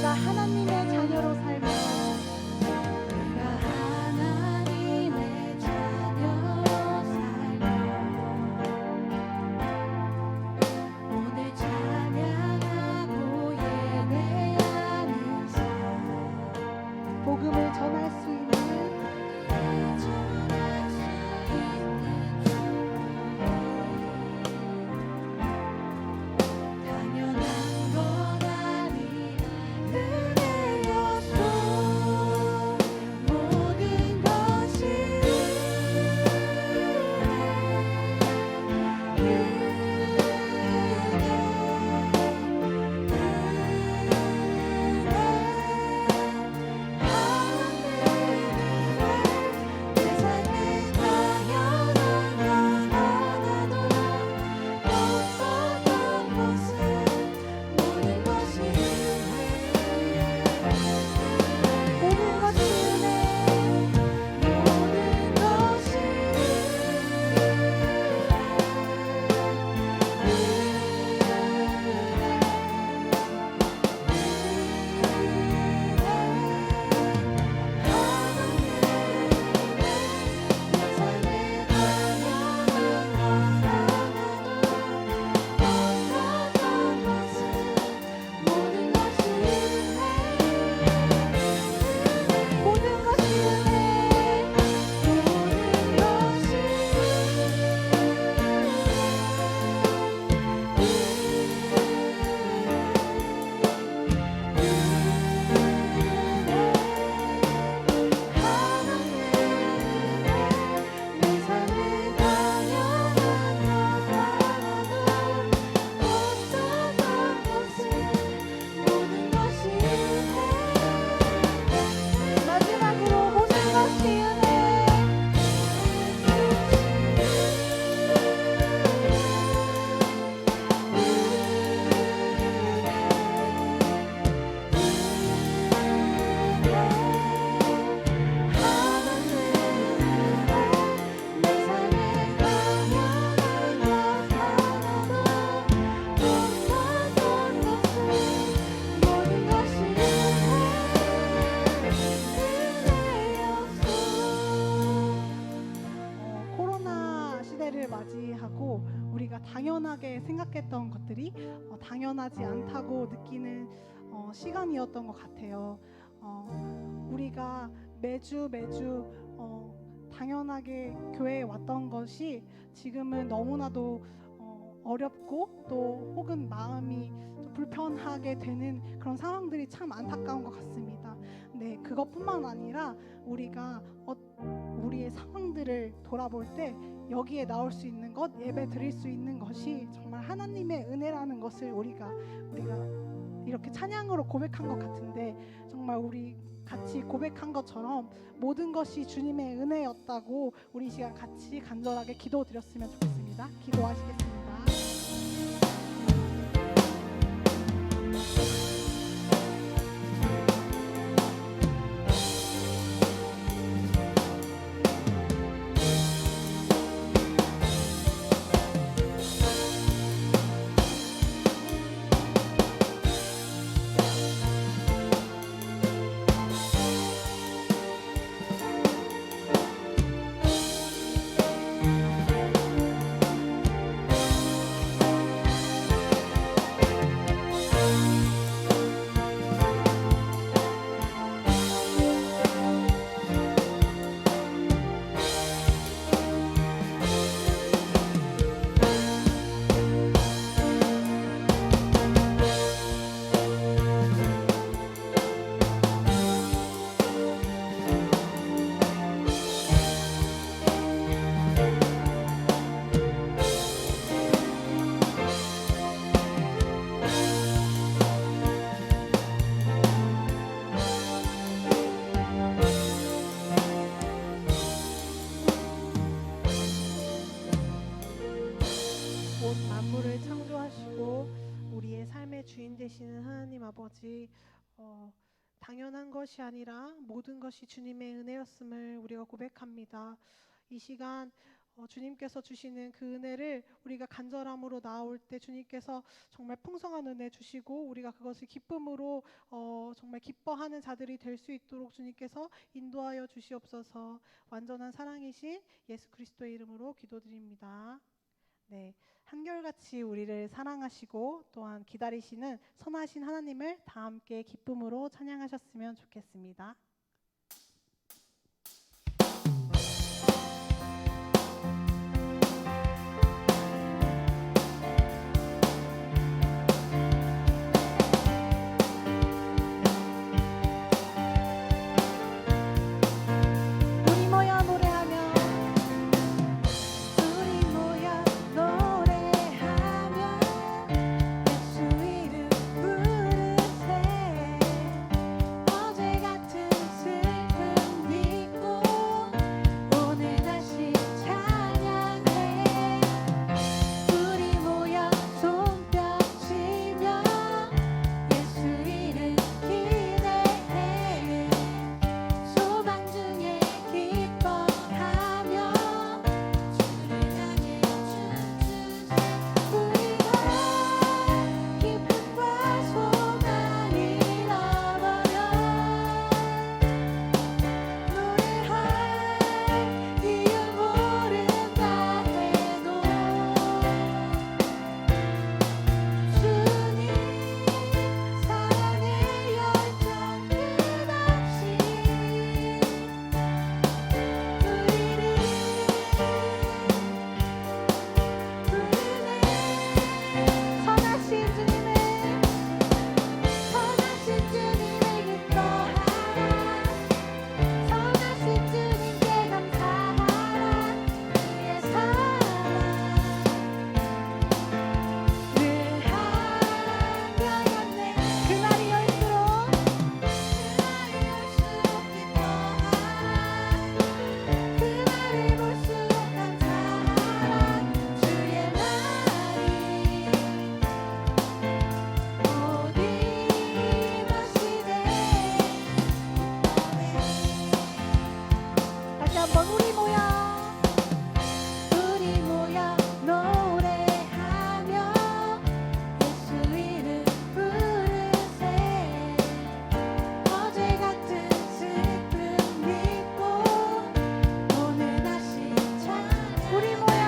우리가 하나님의 자녀로 살면 오늘 찬양하고 예배하는 삶 복음을 전할 수 있는 당연한 건 아닌 은혜였어. 모든 것이 내 삶에 당연한 건 하나도 없었던 것은 모든 것이 모든 것이 은혜 모든 것이 모든 것이 은혜 마지막으로 모든 것이 은혜 코로나 시대를 맞이하고 우리가 당연하게 생각했던 것들이 당연하지 않다고 느끼는 시간이었던 것 같아요. 우리가 매주 당연하게 교회에 왔던 것이 지금은 너무나도 어렵고 또 혹은 마음이 좀 불편하게 되는 그런 상황들이 참 안타까운 것 같습니다. 네, 그것뿐만 아니라 우리가 우리의 상황들을 돌아볼 때 여기에 나올 수 있는 것, 예배 드릴 수 있는 것이 정말 하나님의 은혜라는 것을 우리가 이렇게 찬양으로 고백한 것 같은데, 정말 우리 같이 고백한 것처럼 모든 것이 주님의 은혜였다고 우리 이 시간 같이 간절하게 기도드렸으면 좋겠습니다. 기도하시겠습니다. 온 만물을 창조하시고 우리의 삶의 주인 되시는 하나님 아버지, 당연한 것이 아니라 모든 것이 주님의 은혜였음을 우리가 고백합니다. 이 시간 주님께서 주시는 그 은혜를 우리가 간절함으로 나올 때 주님께서 정말 풍성한 은혜 주시고 우리가 그것을 기쁨으로 정말 기뻐하는 자들이 될 수 있도록 주님께서 인도하여 주시옵소서. 완전한 사랑이신 예수 그리스도의 이름으로 기도드립니다. 네, 한결같이 우리를 사랑하시고 또한 기다리시는 선하신 하나님을 다 함께 기쁨으로 찬양하셨으면 좋겠습니다. 우리 모여 노래하며 우리 모여 노래하며 예수 이름 부르세 어제 같은 슬픔 잊고 오늘 다시 찬양해 우리 모여 손뼉치며 예수 이름 기대해 소망 중에 기뻐하며 주를 향해 춤추세 우리가 기쁨과 소망 잃어버려 노래할 이유 모른다 해도 주님 사랑의 열정 끝없이 우리를 부르네 선하신 주님의 선하신 주님을 기뻐하라 선하신 주님께 감사하라 주의 사랑 늘 한결같네 그날이 올수록 그날이 올수록 기뻐하라 그날을 볼수록 감사하라 주의 날이 곧 이것이네 다시 한번 우리 모여 우리 모여 노래하며 예수 이름 부르세 어제 같은 슬픔 잊고 오늘 다시 찬양 우리 모여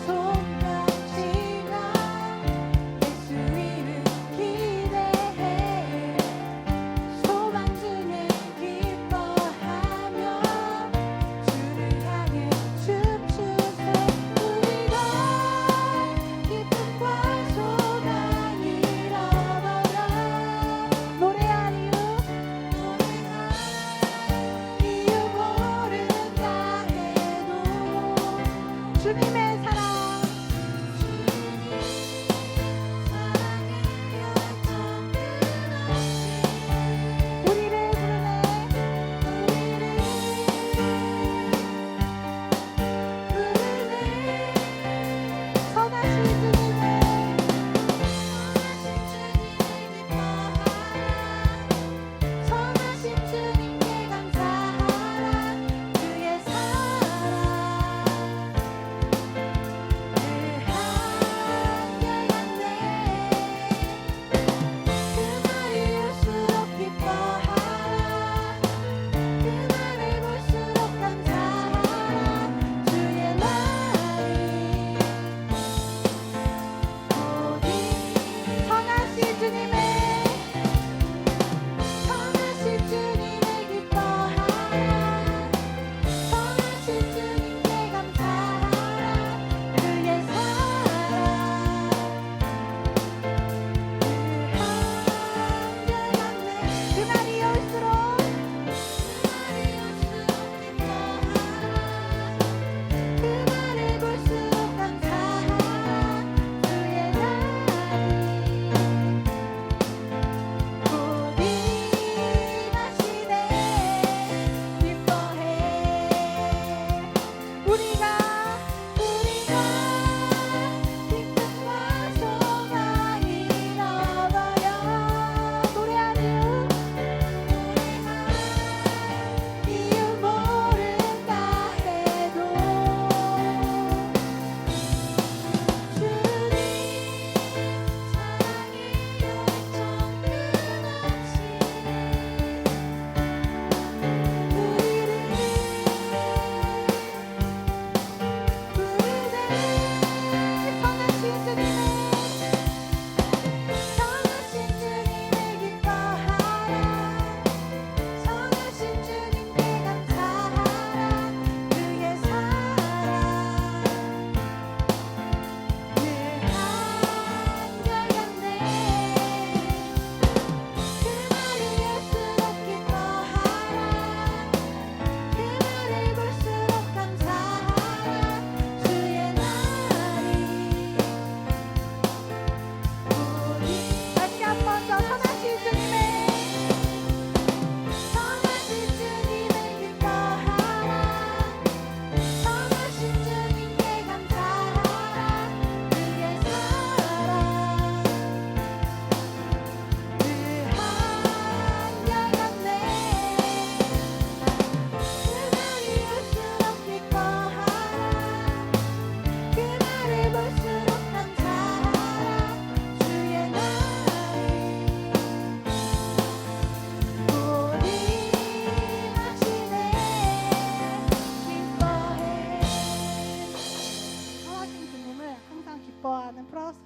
손뼉치며 예수 이름 기대해 소망 중에 기뻐하며 주를 향해 춤추세 우리가 기쁨과 소망 잃어버려 노래할 이유 이유 모른다 해도 주님의 사랑 사랑의 열정 끝없이 우리를 부르네 우리를 부르네 선하신 주님의 선하신 주님께 감사하라 주의 사랑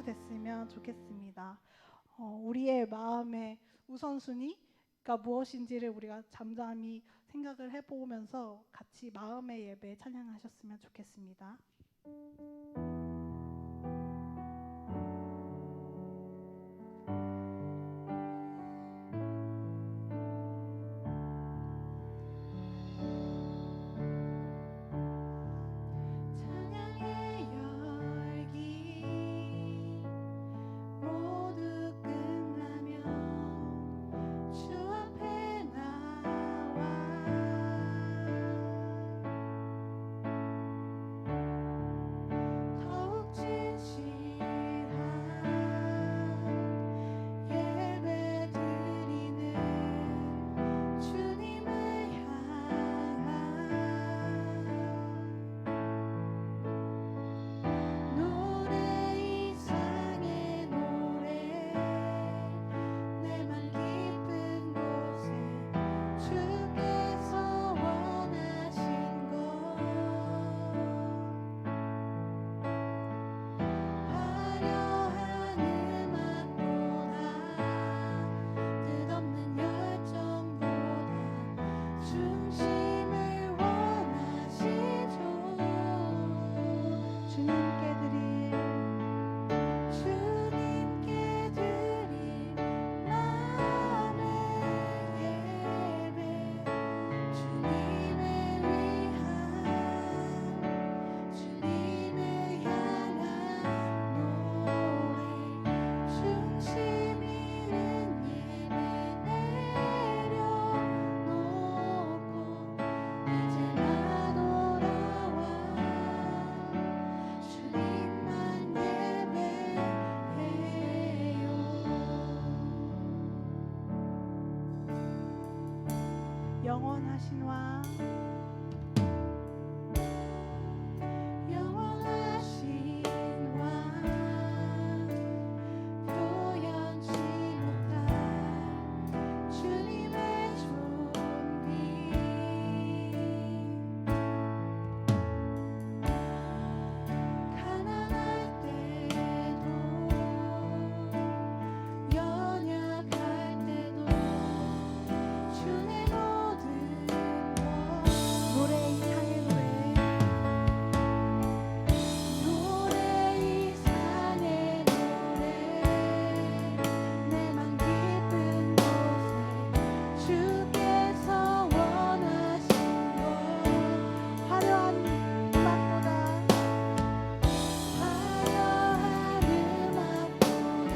됐으면 좋겠습니다. 우리의 마음의 우선순위가 무엇인지를 우리가 잠잠히 생각을 해보면서 같이 마음의 예배 찬양하셨으면 좋겠습니다. 찬양의 열기 모두 끝나면 주 앞에 나와 더욱 진실한 예배 드리는 주님을 향한 노래 이상의 노래 내만 깊은 곳에 주께서 원하신 것 화려한 음악보다 끝없는 열정보다 중심을 원하시죠. 주님께 드릴 주님께 드릴 마음의 예배 주님을 위한 주님을 향한 노래 중심 있는 예배 내려놓고 이제 나 돌아와 주님만 예배해요. 영원하신 왕 영원하신 왕 표현치 못할 주님의 존귀 가난할 때도 연약할 때도 주의 모든 것 노래 이상의 노래 노래 이상의 노래 내만 깊은 곳에 주께서 원하신 것 화려한 음악보다 화려한 음악보다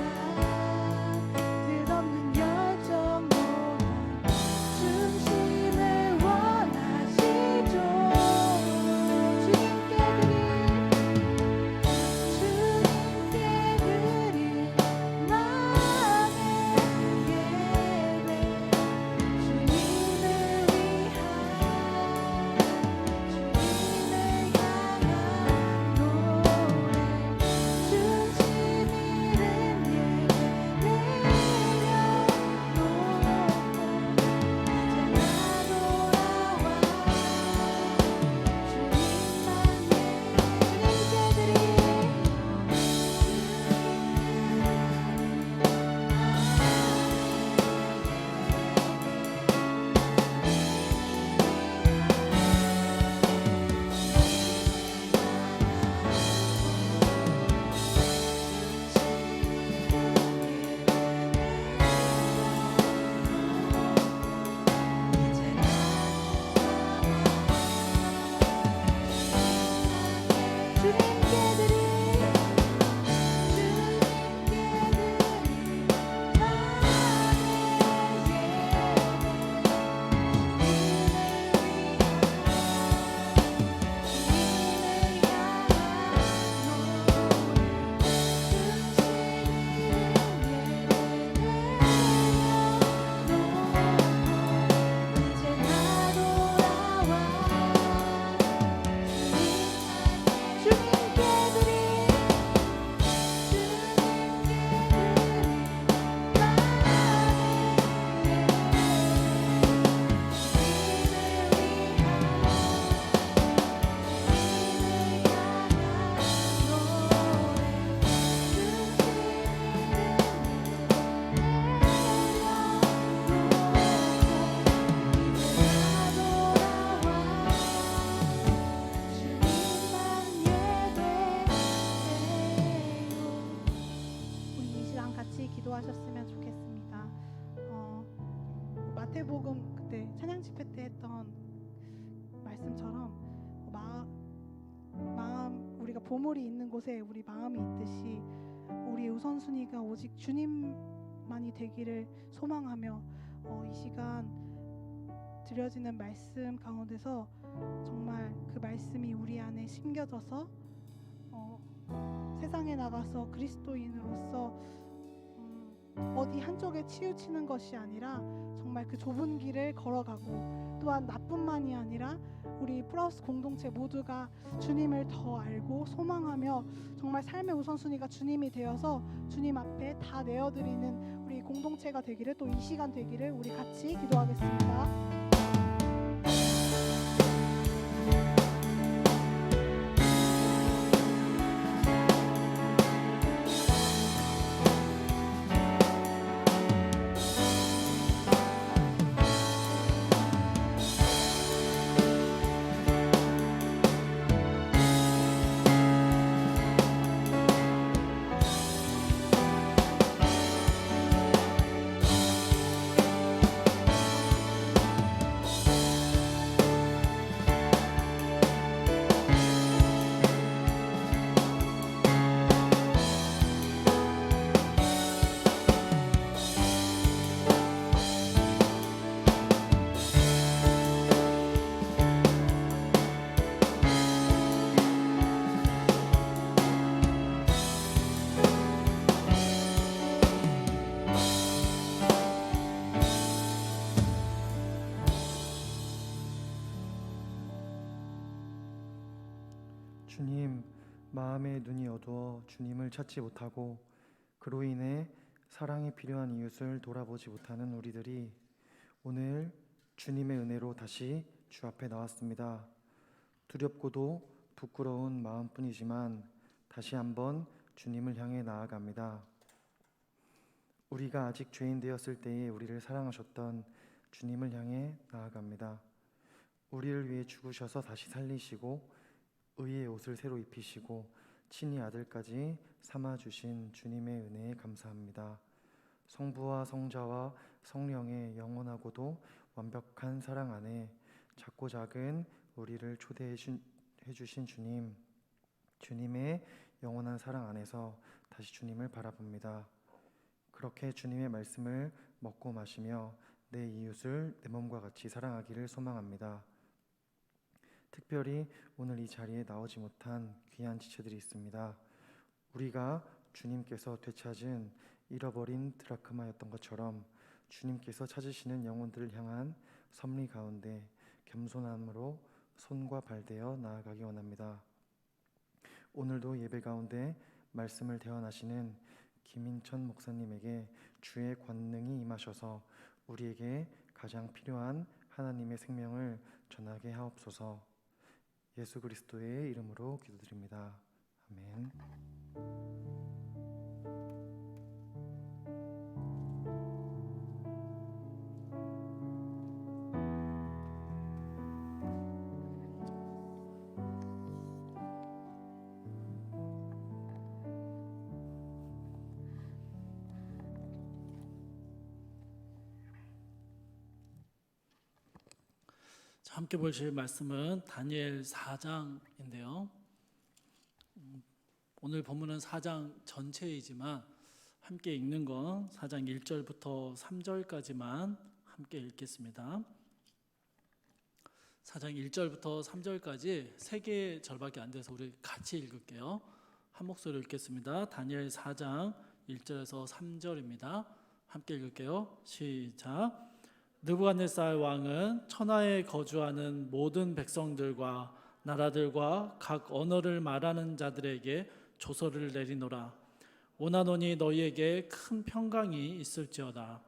끝없는 열정보다 중심을 원하시죠. 주님께 드릴 마음의 예배 주님을 위한 주님을 향한 노래 중심 있는 예배 내려놓고 이제 나 돌아와 주님만 주님께 주님께 드릴 기도하셨으면 좋겠습니다. 마태복음 그때 찬양 집회 때 했던 말씀처럼 마음 우리가 보물이 있는 곳에 우리 마음이 있듯이 우리의 우선순위가 오직 주님만이 되기를 소망하며 이 시간 드려지는 말씀 가운데서 정말 그 말씀이 우리 안에 심겨져서 세상에 나가서 그리스도인으로서 어디 한쪽에 치우치는 것이 아니라 정말 그 좁은 길을 걸어가고 또한 나뿐만이 아니라 우리 플라우스 공동체 모두가 주님을 더 알고 소망하며 정말 삶의 우선순위가 주님이 되어서 주님 앞에 다 내어드리는 우리 공동체가 되기를 또 이 시간 되기를 우리 같이 기도하겠습니다. 주님, 마음의 눈이 어두워 주님을 찾지 못하고 그로 인해 사랑이 필요한 이웃을 돌아보지 못하는 우리들이 오늘 주님의 은혜로 다시 주 앞에 나왔습니다. 두렵고도 부끄러운 마음뿐이지만 다시 한번 주님을 향해 나아갑니다. 우리가 아직 죄인 되었을 때에 우리를 사랑하셨던 주님을 향해 나아갑니다. 우리를 위해 죽으셔서 다시 살리시고 의의 옷을 새로 입히시고 친히 아들까지 삼아주신 주님의 은혜에 감사합니다. 성부와 성자와 성령의 영원하고도 완벽한 사랑 안에 작고 작은 우리를 초대해 주신 주님, 주님의 영원한 사랑 안에서 다시 주님을 바라봅니다. 그렇게 주님의 말씀을 먹고 마시며 내 이웃을 내 몸과 같이 사랑하기를 소망합니다. 특별히 오늘 이 자리에 나오지 못한 귀한 지체들이 있습니다. 우리가 주님께서 되찾은 잃어버린 드라크마였던 것처럼 주님께서 찾으시는 영혼들을 향한 섭리 가운데 겸손함으로 손과 발대어 나아가기 원합니다. 오늘도 예배 가운데 말씀을 대언하시는 김인천 목사님에게 주의 권능이 임하셔서 우리에게 가장 필요한 하나님의 생명을 전하게 하옵소서. 예수 그리스도의 이름으로 기도드립니다. 아멘. 함께 보실 말씀은 다니엘 4장인데요. 오늘 본문은 4장 전체이지만 함께 읽는 건 4장 1절부터 3절까지만 함께 읽겠습니다. 4장 1절부터 3절까지 3개의 절밖에 안 돼서 우리 같이 읽을게요. 한 목소리로 읽겠습니다. 다니엘 4장 1절에서 3절입니다. 함께 읽을게요. 시작. 느부갓네살 왕은 천하에 거주하는 모든 백성들과 나라들과 각 언어를 말하는 자들에게 조서를 내리노라. 원하노니 너희에게 큰 평강이 있을지어다.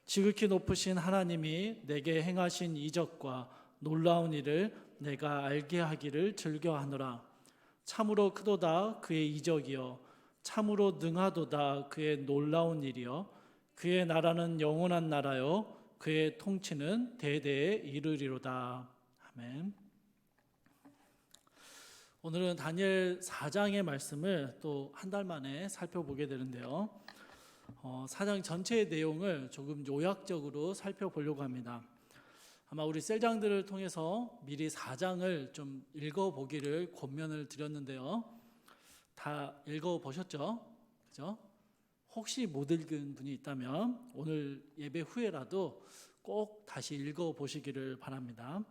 지극히 높으신 하나님이 내게 행하신 이적과 놀라운 일을 내가 알게 하기를 즐겨하노라. 참으로 크도다 그의 이적이요 참으로 능하도다 그의 놀라운 일이요 그의 나라는 영원한 나라요 그의 통치는 대대에 이르리로다. 아멘. 오늘은 다니엘 4장의 말씀을 또 한 달 만에 살펴보게 되는데요. 4장 전체의 내용을 조금 요약적으로 살펴보려고 합니다. 아마 우리 셀장들을 통해서 미리 4장을 좀 읽어보기를 권면을 드렸는데요. 다 읽어보셨죠? 그죠? 혹시 못 읽은 분이 있다면 오늘 예배 후에라도 꼭 다시 읽어보시기를 바랍니다.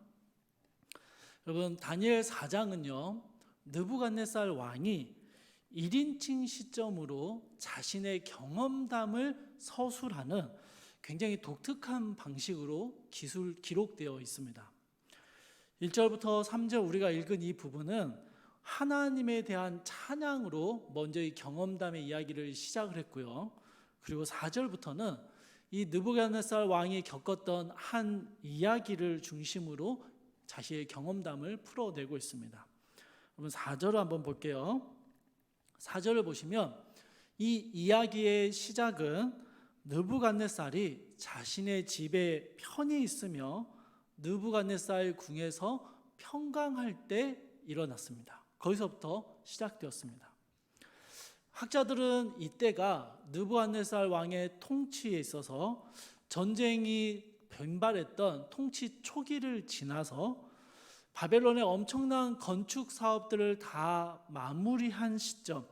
여러분, 다니엘 4장은요, 느부갓네살 왕이 1인칭 시점으로 자신의 경험담을 서술하는 굉장히 독특한 방식으로 기록되어 있습니다. 1절부터 3절 우리가 읽은 이 부분은 하나님에 대한 찬양으로 먼저 이 경험담의 이야기를 시작을 했고요. 그리고 4절부터는 이 느부갓네살 왕이 겪었던 한 이야기를 중심으로 자신의 경험담을 풀어내고 있습니다. 여러분 4절을 한번 볼게요. 4절을 보시면 이 이야기의 시작은 느부갓네살이 자신의 집에 편히 있으며 느부갓네살 궁에서 평강할 때 일어났습니다. 거기서부터 시작되었습니다. 학자들은 이때가 느부갓네살 왕의 통치에 있어서 전쟁이 빈발했던 통치 초기를 지나서 바벨론의 엄청난 건축 사업들을 다 마무리한 시점,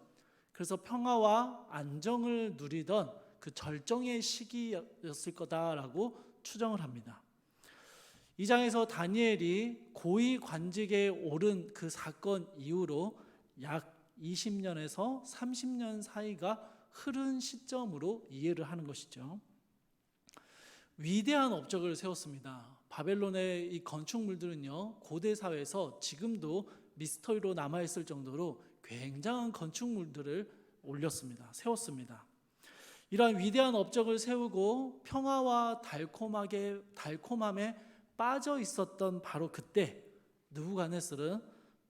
그래서 평화와 안정을 누리던 그 절정의 시기였을 거다라고 추정을 합니다. 이 장에서 다니엘이 고위 관직에 오른 그 사건 이후로 약 20년에서 30년 사이가 흐른 시점으로 이해를 하는 것이죠. 위대한 업적을 세웠습니다. 바벨론의 이 건축물들은요, 고대 사회에서 지금도 미스터리로 남아있을 정도로 굉장한 건축물들을 세웠습니다. 이러한 위대한 업적을 세우고 평화와 달콤함에 빠져 있었던 바로 그때 느부갓네살은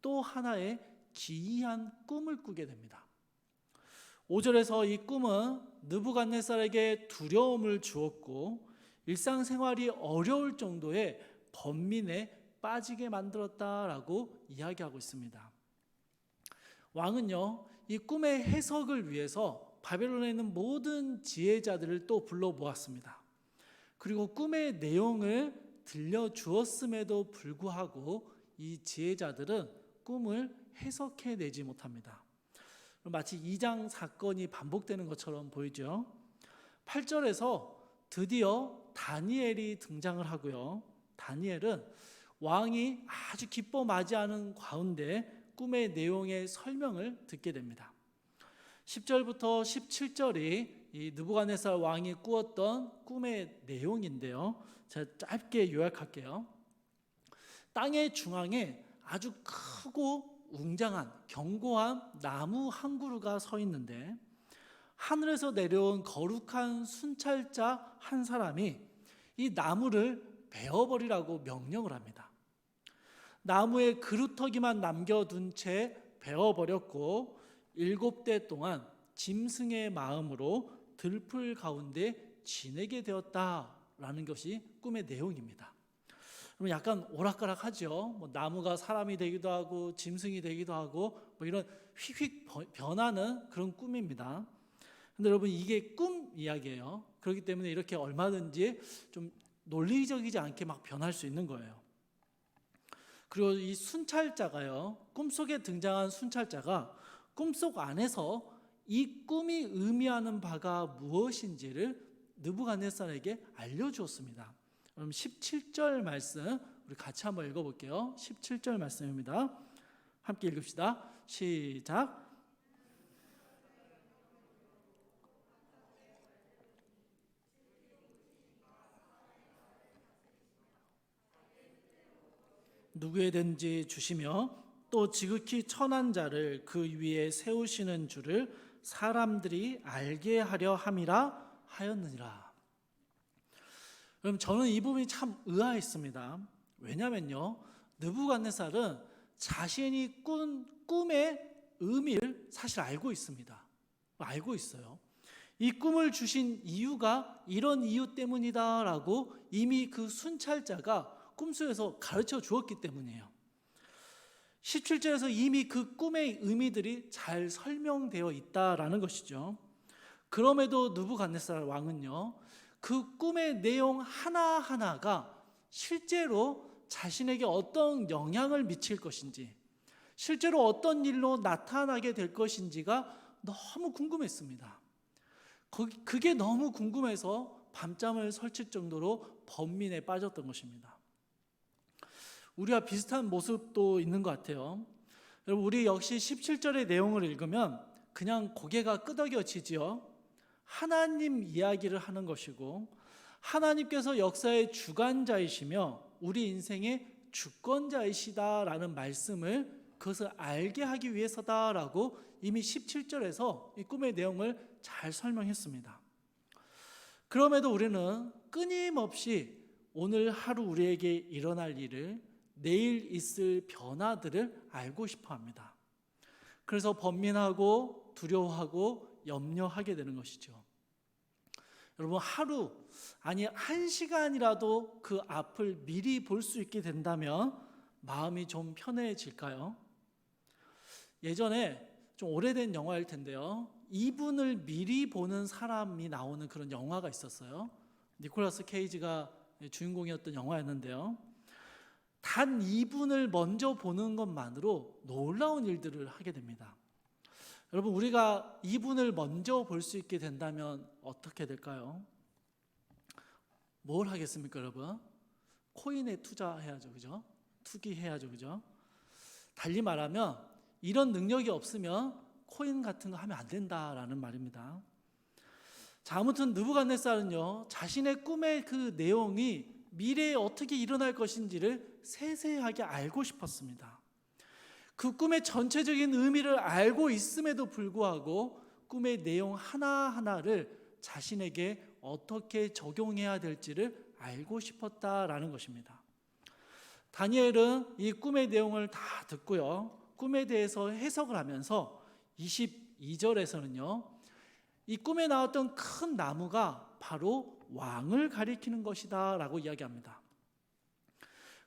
또 하나의 기이한 꿈을 꾸게 됩니다. 5절에서 이 꿈은 느부갓네살에게 두려움을 주었고 일상생활이 어려울 정도의 번민에 빠지게 만들었다라고 이야기하고 있습니다. 왕은요, 이 꿈의 해석을 위해서 바벨론에 있는 모든 지혜자들을 또 불러 모았습니다. 그리고 꿈의 내용을 들려주었음에도 불구하고 이 지혜자들은 꿈을 해석해내지 못합니다. 마치 2장 사건이 반복되는 것처럼 보이죠. 8절에서 드디어 다니엘이 등장을 하고요. 다니엘은 왕이 아주 기뻐 맞이하는 가운데 꿈의 내용의 설명을 듣게 됩니다. 10절부터 17절이 이 느부갓네살 왕이 꾸었던 꿈의 내용인데요. 제가 짧게 요약할게요. 땅의 중앙에 아주 크고 웅장한 견고한 나무 한 그루가 서 있는데 하늘에서 내려온 거룩한 순찰자 한 사람이 이 나무를 베어버리라고 명령을 합니다. 나무에 그루터기만 남겨둔 채 베어버렸고 7대 동안 짐승의 마음으로 들풀 가운데 지내게 되었다라는 것이 꿈의 내용입니다. 그럼 약간 오락가락하죠. 나무가 사람이 되기도 하고 짐승이 되기도 하고 이런 휙휙 변하는 그런 꿈입니다. 근데 여러분 이게 꿈 이야기예요. 그렇기 때문에 이렇게 얼마든지 좀 논리적이지 않게 막 변할 수 있는 거예요. 그리고 이 순찰자가요, 꿈속에 등장한 순찰자가 꿈속 안에서 이 꿈이 의미하는 바가 무엇인지를 느부갓네살에게 알려주었습니다. 그럼 17절 말씀 우리 같이 한번 읽어볼게요. 17절 말씀입니다. 함께 읽읍시다. 시작. 누구에든지 주시며 또 지극히 천한 자를 그 위에 세우시는 줄을 사람들이 알게 하려 함이라 하였느니라. 그럼 저는 이 부분이 참 의아했습니다. 왜냐면요, 느부갓네살은 자신이 꾼 꿈의 의미를 사실 알고 있습니다. 알고 있어요. 이 꿈을 주신 이유가 이런 이유 때문이다라고 이미 그 순찰자가 꿈속에서 가르쳐 주었기 때문이에요. 17절에서 이미 그 꿈의 의미들이 잘 설명되어 있다라는 것이죠. 그럼에도 느부갓네살 왕은요, 그 꿈의 내용 하나하나가 실제로 자신에게 어떤 영향을 미칠 것인지, 실제로 어떤 일로 나타나게 될 것인지가 너무 궁금했습니다. 그게 너무 궁금해서 밤잠을 설칠 정도로 번민에 빠졌던 것입니다. 우리와 비슷한 모습도 있는 것 같아요. 여러분, 우리 역시 17절의 내용을 읽으면 그냥 고개가 끄덕여지지요. 하나님 이야기를 하는 것이고, 하나님께서 역사의 주관자이시며 우리 인생의 주권자이시다라는 말씀을, 그것을 알게 하기 위해서다라고 이미 17절에서 이 꿈의 내용을 잘 설명했습니다. 그럼에도 우리는 끊임없이 오늘 하루 우리에게 일어날 일을, 내일 있을 변화들을 알고 싶어 합니다. 그래서 번민하고 두려워하고 염려하게 되는 것이죠. 여러분, 하루, 아니 1시간이라도 그 앞을 미리 볼 수 있게 된다면 마음이 좀 편해질까요? 예전에 좀 오래된 영화일 텐데요, 2분을 미리 보는 사람이 나오는 그런 영화가 있었어요. 니콜라스 케이지가 주인공이었던 영화였는데요, 단 2분을 먼저 보는 것만으로 놀라운 일들을 하게 됩니다. 여러분, 우리가 2분을 먼저 볼 수 있게 된다면 어떻게 될까요? 뭘 하겠습니까, 여러분? 코인에 투자해야죠, 그죠? 투기해야죠, 그죠? 달리 말하면 이런 능력이 없으면 코인 같은 거 하면 안 된다라는 말입니다. 자, 아무튼 느부갓네살은요, 자신의 꿈의 그 내용이 미래에 어떻게 일어날 것인지를 세세하게 알고 싶었습니다. 그 꿈의 전체적인 의미를 알고 있음에도 불구하고 꿈의 내용 하나하나를 자신에게 어떻게 적용해야 될지를 알고 싶었다라는 것입니다. 다니엘은 이 꿈의 내용을 다 듣고요, 꿈에 대해서 해석을 하면서 22절에서는요, 이 꿈에 나왔던 큰 나무가 바로 왕을 가리키는 것이다 라고 이야기합니다.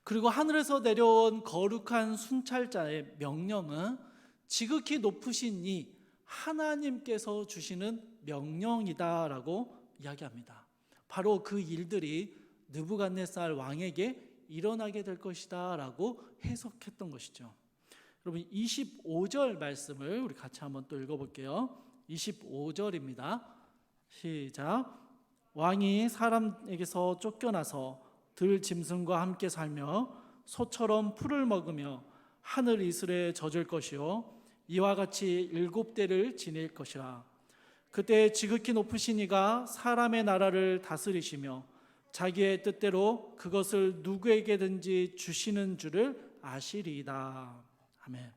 그리고 하늘에서 내려온 거룩한 순찰자의 명령은 지극히 높으신 이 하나님께서 주시는 명령이다 라고 이야기합니다. 바로 그 일들이 느부갓네살 왕에게 일어나게 될 것이다 라고 해석했던 것이죠. 여러분, 25절 말씀을 우리 같이 한번 또 읽어볼게요. 25절입니다. 시작. 왕이 사람에게서 쫓겨나서 들 짐승과 함께 살며 소처럼 풀을 먹으며 하늘 이슬에 젖을 것이요 이와 같이 7대를 지닐 것이라. 그때 지극히 높으신 이가 사람의 나라를 다스리시며 자기의 뜻대로 그것을 누구에게든지 주시는 줄을 아시리이다. 아멘.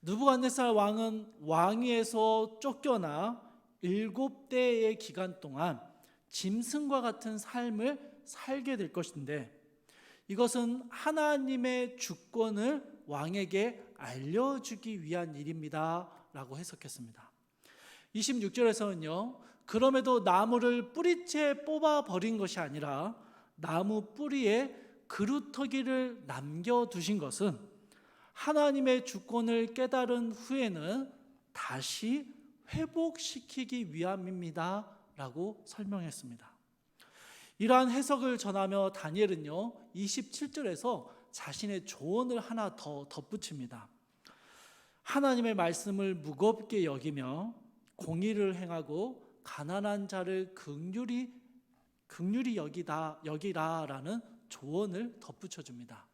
느부갓네살 왕은 왕위에서 쫓겨나 7대의 기간 동안 짐승과 같은 삶을 살게 될 것인데, 이것은 하나님의 주권을 왕에게 알려주기 위한 일입니다 라고 해석했습니다. 26절에서는요, 그럼에도 나무를 뿌리채 뽑아버린 것이 아니라 나무 뿌리에 그루터기를 남겨두신 것은 하나님의 주권을 깨달은 후에는 다시 회복시키기 위함입니다 라고 설명했습니다. 이러한 해석을 전하며 다니엘은요, 27절에서 자신의 조언을 하나 더 덧붙입니다. 하나님의 말씀을 무겁게 여기며 공의를 행하고 가난한 자를 긍휼히 여기라라는 조언을 덧붙여줍니다.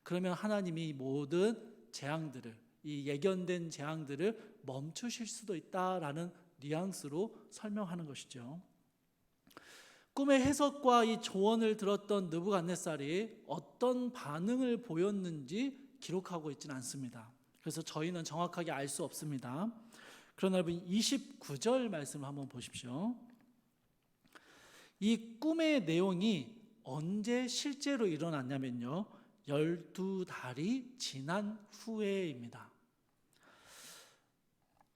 그러면 하나님이 모든 재앙들을, 이 예견된 재앙들을 멈추실 수도 있다라는 뉘앙스로 설명하는 것이죠. 꿈의 해석과 이 조언을 들었던 느부갓네살이 어떤 반응을 보였는지 기록하고 있지는 않습니다. 그래서 저희는 정확하게 알 수 없습니다. 그러나 여러분, 29절 말씀을 한번 보십시오. 이 꿈의 내용이 언제 실제로 일어났냐면요, 12달이 지난 후에입니다.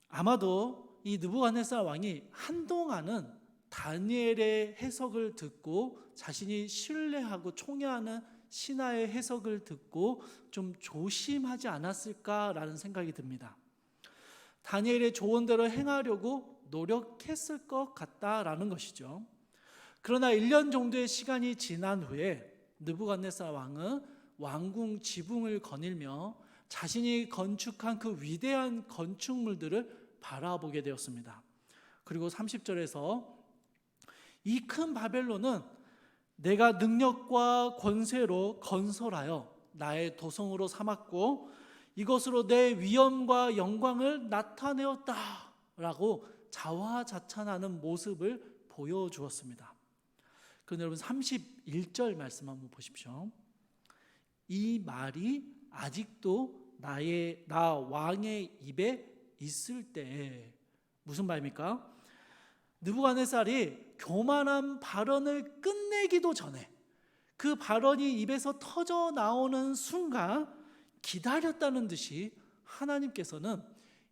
아마도 이 느부갓네살 왕이 한동안은 다니엘의 해석을 듣고 자신이 신뢰하고 총애하는 신하의 해석을 듣고 좀 조심하지 않았을까라는 생각이 듭니다. 다니엘의 조언대로 행하려고 노력했을 것 같다라는 것이죠. 그러나 1년 정도의 시간이 지난 후에 느부갓네살 왕은 왕궁 지붕을 거닐며 자신이 건축한 그 위대한 건축물들을 바라보게 되었습니다. 그리고 30절에서 이 큰 바벨론은 내가 능력과 권세로 건설하여 나의 도성으로 삼았고 이것으로 내 위엄과 영광을 나타내었다라고 자화자찬하는 모습을 보여주었습니다. 그런데 여러분 31절 말씀 한번 보십시오. 이 말이 아직도 나 왕의 입에 있을 때 무슨 말입니까? 느부갓네살이 교만한 발언을 끝내기도 전에 그 발언이 입에서 터져 나오는 순간 기다렸다는 듯이 하나님께서는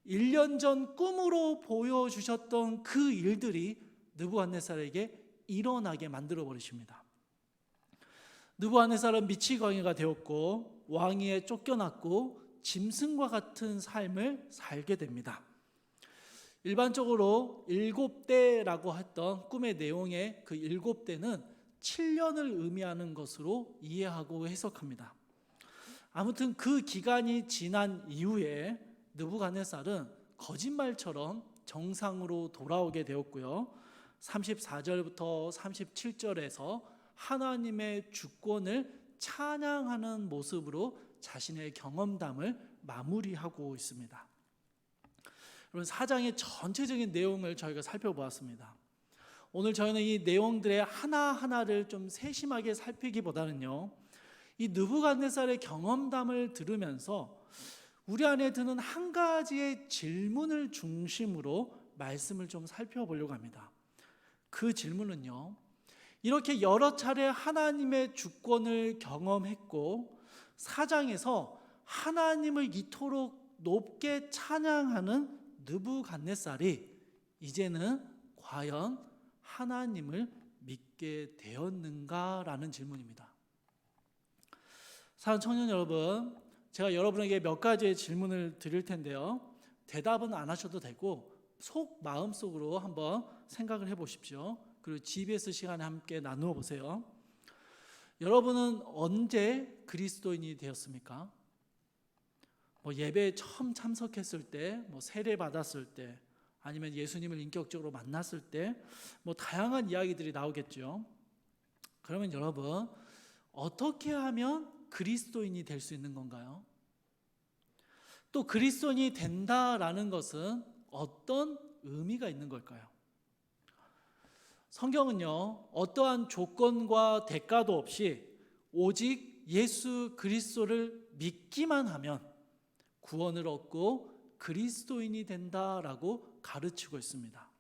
1년 전 꿈으로 보여주셨던 그 일들이 느부갓네살에게 일어나게 만들어 버리십니다. 느부갓네살은 미치광이가 되었고 왕위에 쫓겨났고 짐승과 같은 삶을 살게 됩니다. 일반적으로 7대라고 했던 꿈의 내용의 그 7대는 7년을 의미하는 것으로 이해하고 해석합니다. 아무튼 그 기간이 지난 이후에 느부갓네살은 거짓말처럼 정상으로 돌아오게 되었고요. 34절부터 37절에서 하나님의 주권을 찬양하는 모습으로 자신의 경험담을 마무리하고 있습니다. 여러분 4장의 전체적인 내용을 저희가 살펴보았습니다. 오늘 저희는 이 내용들의 하나하나를 좀 세심하게 살피기보다는요, 이 느부갓네살의 경험담을 들으면서 우리 안에 드는 한 가지의 질문을 중심으로 말씀을 좀 살펴보려고 합니다. 그 질문은요, 이렇게 여러 차례 하나님의 주권을 경험했고 4장에서 하나님을 이토록 높게 찬양하는 느부갓네살이 이제는 과연 하나님을 믿게 되었는가라는 질문입니다. 사랑하는 청년 여러분, 제가 여러분에게 몇 가지의 질문을 드릴 텐데요, 대답은 안 하셔도 되고 마음속으로 한번 생각을 해보십시오. 그리고 GBS 시간에 함께 나누어 보세요. 여러분은 언제 그리스도인이 되었습니까? 예배에 처음 참석했을 때, 세례 받았을 때, 아니면 예수님을 인격적으로 만났을 때, 다양한 이야기들이 나오겠죠. 그러면 여러분, 어떻게 하면 그리스도인이 될 수 있는 건가요? 또 그리스도인이 된다라는 것은 어떤 의미가 있는 걸까요? 성경은요, 어떠한 조건과 대가도 없이 오직 예수 그리스도를 믿기만 하면 구원을 얻고 그리스도인이 된다라고 가르치고 있습니다.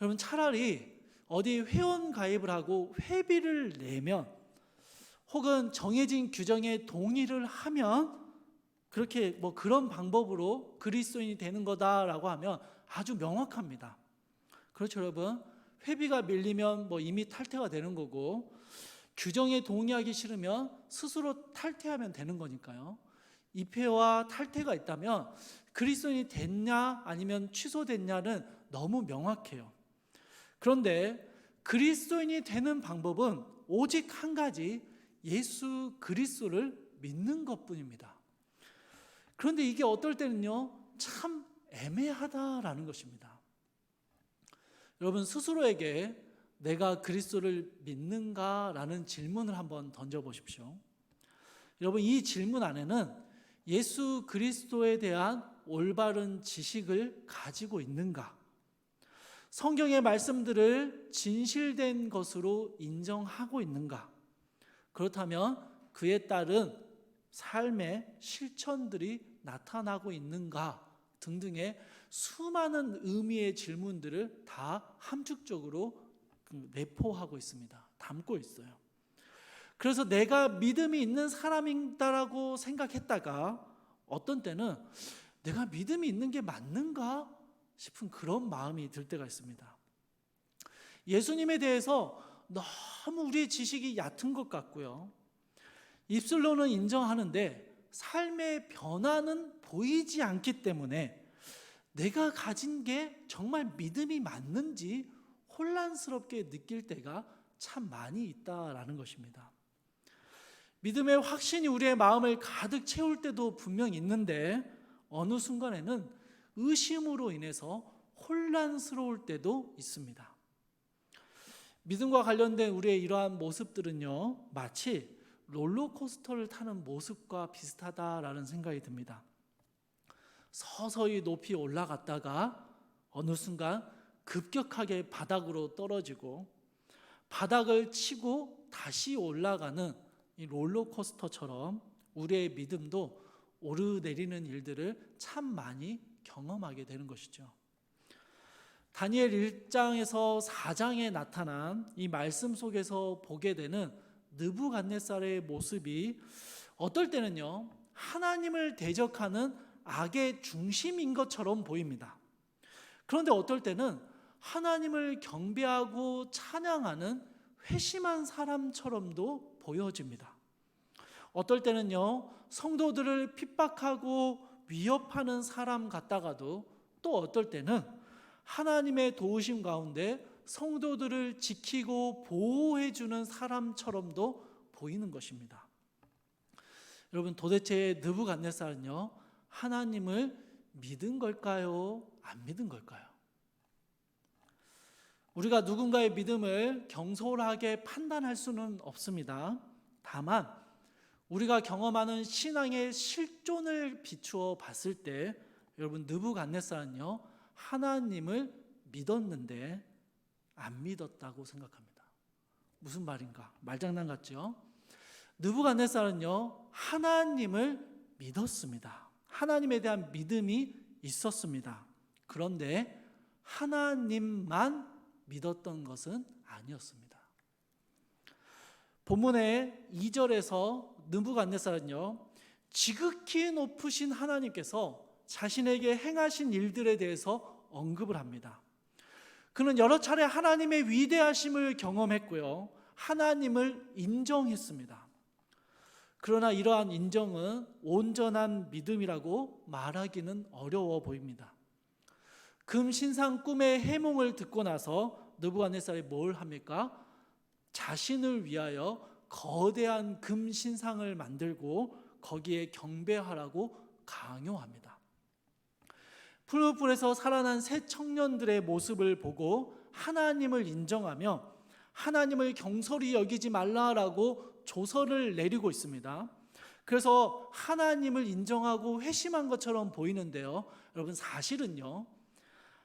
여러분, 차라리 어디 회원 가입을 하고 회비를 내면 혹은 정해진 규정에 동의를 하면 그렇게 그런 방법으로 그리스도인이 되는 거다라고 하면 아주 명확합니다. 그렇죠, 여러분? 회비가 밀리면 이미 탈퇴가 되는 거고, 규정에 동의하기 싫으면 스스로 탈퇴하면 되는 거니까요. 입회와 탈퇴가 있다면 그리스도인이 됐냐 아니면 취소됐냐는 너무 명확해요. 그런데 그리스도인이 되는 방법은 오직 한 가지, 예수 그리스도를 믿는 것뿐입니다. 그런데 이게 어떨 때는요, 참 애매하다라는 것입니다. 여러분 스스로에게 내가 그리스도를 믿는가라는 질문을 한번 던져보십시오. 여러분 이 질문 안에는 예수 그리스도에 대한 올바른 지식을 가지고 있는가? 성경의 말씀들을 진실된 것으로 인정하고 있는가? 그렇다면 그에 따른 삶의 실천들이 나타나고 있는가? 등등의 수많은 의미의 질문들을 다 함축적으로 내포하고 있습니다. 담고 있어요. 그래서 내가 믿음이 있는 사람이다라고 생각했다가 어떤 때는 내가 믿음이 있는 게 맞는가 싶은 그런 마음이 들 때가 있습니다. 예수님에 대해서 너무 우리의 지식이 얕은 것 같고요. 입술로는 인정하는데 삶의 변화는 보이지 않기 때문에 내가 가진 게 정말 믿음이 맞는지 혼란스럽게 느낄 때가 참 많이 있다라는 것입니다. 믿음의 확신이 우리의 마음을 가득 채울 때도 분명 있는데 어느 순간에는 의심으로 인해서 혼란스러울 때도 있습니다. 믿음과 관련된 우리의 이러한 모습들은요, 마치 롤러코스터를 타는 모습과 비슷하다라는 생각이 듭니다. 서서히 높이 올라갔다가 어느 순간 급격하게 바닥으로 떨어지고 바닥을 치고 다시 올라가는 이 롤러코스터처럼 우리의 믿음도 오르내리는 일들을 참 많이 경험하게 되는 것이죠. 다니엘 1장에서 4장에 나타난 이 말씀 속에서 보게 되는 느부갓네살의 모습이 어떨 때는요, 하나님을 대적하는 악의 중심인 것처럼 보입니다. 그런데 어떨 때는 하나님을 경배하고 찬양하는 회심한 사람처럼도 보여집니다. 어떨 때는요, 성도들을 핍박하고 위협하는 사람 같다가도 또 어떨 때는 하나님의 도우심 가운데 성도들을 지키고 보호해주는 사람처럼도 보이는 것입니다. 여러분, 도대체 느부갓네살은요, 하나님을 믿은 걸까요? 안 믿은 걸까요? 우리가 누군가의 믿음을 경솔하게 판단할 수는 없습니다. 다만 우리가 경험하는 신앙의 실존을 비추어 봤을 때 여러분, 느부갓네살은요, 하나님을 믿었는데 안 믿었다고 생각합니다. 무슨 말인가? 말장난 같죠? 느부갓네살은요, 하나님을 믿었습니다. 하나님에 대한 믿음이 있었습니다. 그런데 하나님만 믿었던 것은 아니었습니다. 본문의 2절에서 느부갓네살은요, 지극히 높으신 하나님께서 자신에게 행하신 일들에 대해서 언급을 합니다. 그는 여러 차례 하나님의 위대하심을 경험했고요, 하나님을 인정했습니다. 그러나 이러한 인정은 온전한 믿음이라고 말하기는 어려워 보입니다. 금신상 꿈의 해몽을 듣고 나서 느부갓네살이 뭘 합니까? 자신을 위하여 거대한 금신상을 만들고 거기에 경배하라고 강요합니다. 푸른 불에서 살아난 새 청년들의 모습을 보고 하나님을 인정하며 하나님을 경솔히 여기지 말라라고 조서를 내리고 있습니다. 그래서 하나님을 인정하고 회심한 것처럼 보이는데요, 여러분, 사실은요,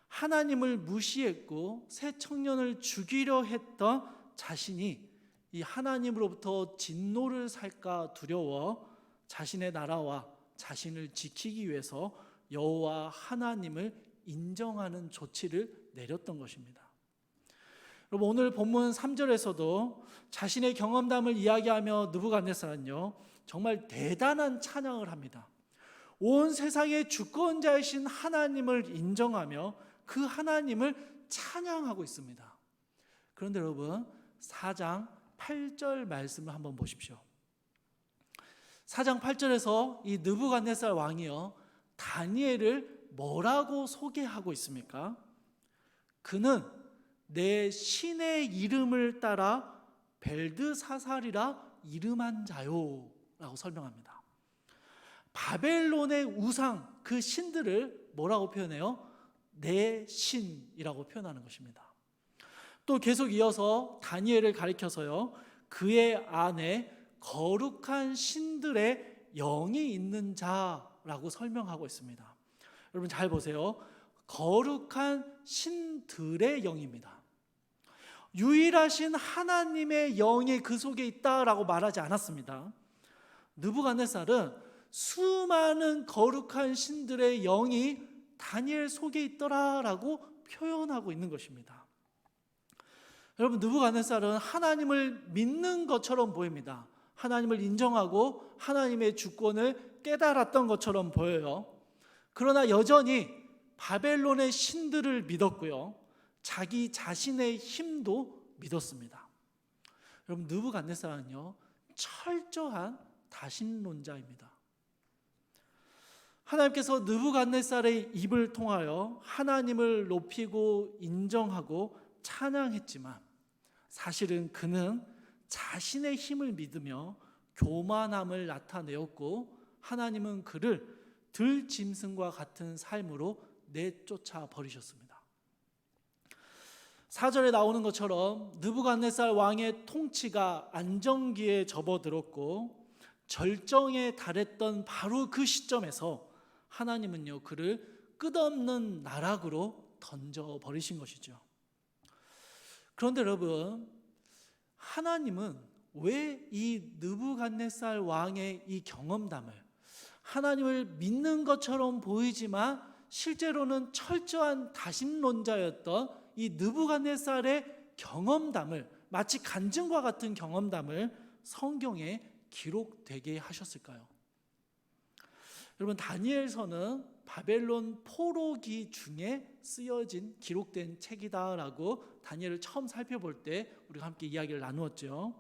하나님을 무시했고 새 청년을 죽이려 했던 자신이 이 하나님으로부터 진노를 살까 두려워 자신의 나라와 자신을 지키기 위해서 여호와 하나님을 인정하는 조치를 내렸던 것입니다. 여러분, 오늘 본문 3절에서도 자신의 경험담을 이야기하며 느부갓네살은요, 정말 대단한 찬양을 합니다. 온 세상의 주권자이신 하나님을 인정하며 그 하나님을 찬양하고 있습니다. 그런데 여러분, 4장 8절 말씀을 한번 보십시오. 4장 8절에서 이 느부갓네살 왕이요, 다니엘을 뭐라고 소개하고 있습니까? 그는 내 신의 이름을 따라 벨드사살이라 이름한 자요 라고 설명합니다. 바벨론의 우상, 그 신들을 뭐라고 표현해요? 내 신이라고 표현하는 것입니다. 또 계속 이어서 다니엘을 가리켜서요, 그의 안에 거룩한 신들의 영이 있는 자라고 설명하고 있습니다. 여러분 잘 보세요. 거룩한 신들의 영입니다. 유일하신 하나님의 영이 그 속에 있다라고 말하지 않았습니다. 느부갓네살은 수많은 거룩한 신들의 영이 다니엘 속에 있더라라고 표현하고 있는 것입니다. 여러분, 느부갓네살은 하나님을 믿는 것처럼 보입니다. 하나님을 인정하고 하나님의 주권을 깨달았던 것처럼 보여요. 그러나 여전히 바벨론의 신들을 믿었고요, 자기 자신의 힘도 믿었습니다. 여러분, 느부갓네살은요, 철저한 다신론자입니다. 하나님께서 느부갓네살의 입을 통하여 하나님을 높이고 인정하고 찬양했지만 사실은 그는 자신의 힘을 믿으며 교만함을 나타내었고 하나님은 그를 들짐승과 같은 삶으로 내쫓아 버리셨습니다. 4절에 나오는 것처럼 느부갓네살 왕의 통치가 안정기에 접어들었고 절정에 달했던 바로 그 시점에서 하나님은요 그를 끝없는 나락으로 던져버리신 것이죠. 그런데 여러분, 하나님은 왜 이 느부갓네살 왕의 이 경험담을, 하나님을 믿는 것처럼 보이지만 실제로는 철저한 다신론자였던 이 느부갓네살의 경험담을, 마치 간증과 같은 경험담을 성경에 기록되게 하셨을까요? 여러분, 다니엘서는 바벨론 포로기 중에 쓰여진 기록된 책이다라고 다니엘을 처음 살펴볼 때 우리가 함께 이야기를 나누었죠.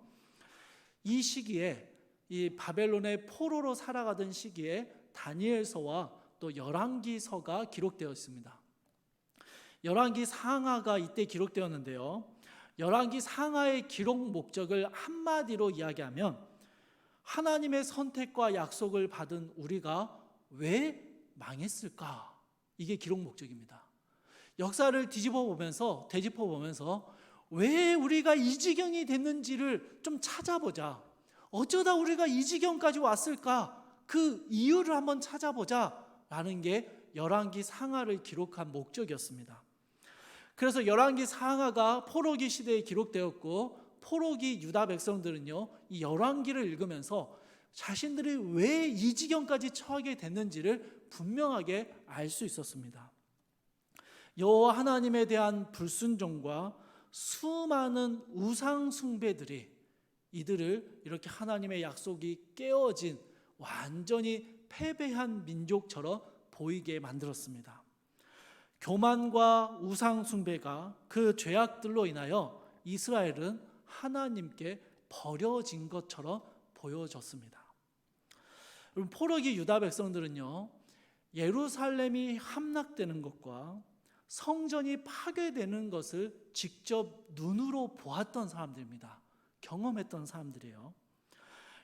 이 시기에, 이 바벨론의 포로로 살아가던 시기에 다니엘서와 또 열왕기서가 기록되어 있습니다. 열왕기 상하가 이때 기록되었는데요, 열왕기 상하의 기록 목적을 한마디로 이야기하면 하나님의 선택과 약속을 받은 우리가 왜 망했을까? 이게 기록 목적입니다. 역사를 되짚어 보면서 왜 우리가 이 지경이 됐는지를 좀 찾아보자. 어쩌다 우리가 이 지경까지 왔을까? 그 이유를 한번 찾아보자 라는 게 열왕기 상하를 기록한 목적이었습니다. 그래서 열왕기 상하가 포로기 시대에 기록되었고, 포로기 유다 백성들은요 이 열왕기를 읽으면서 자신들이 왜 이 지경까지 처하게 됐는지를 분명하게 알 수 있었습니다. 여호와 하나님에 대한 불순종과 수많은 우상 숭배들이 이들을 이렇게 하나님의 약속이 깨어진 완전히 패배한 민족처럼 보이게 만들었습니다. 교만과 우상 숭배가 그 죄악들로 인하여 이스라엘은 하나님께 버려진 것처럼 보여졌습니다. 포로기 유다 백성들은요 예루살렘이 함락되는 것과 성전이 파괴되는 것을 직접 눈으로 보았던 사람들입니다. 경험했던 사람들이에요.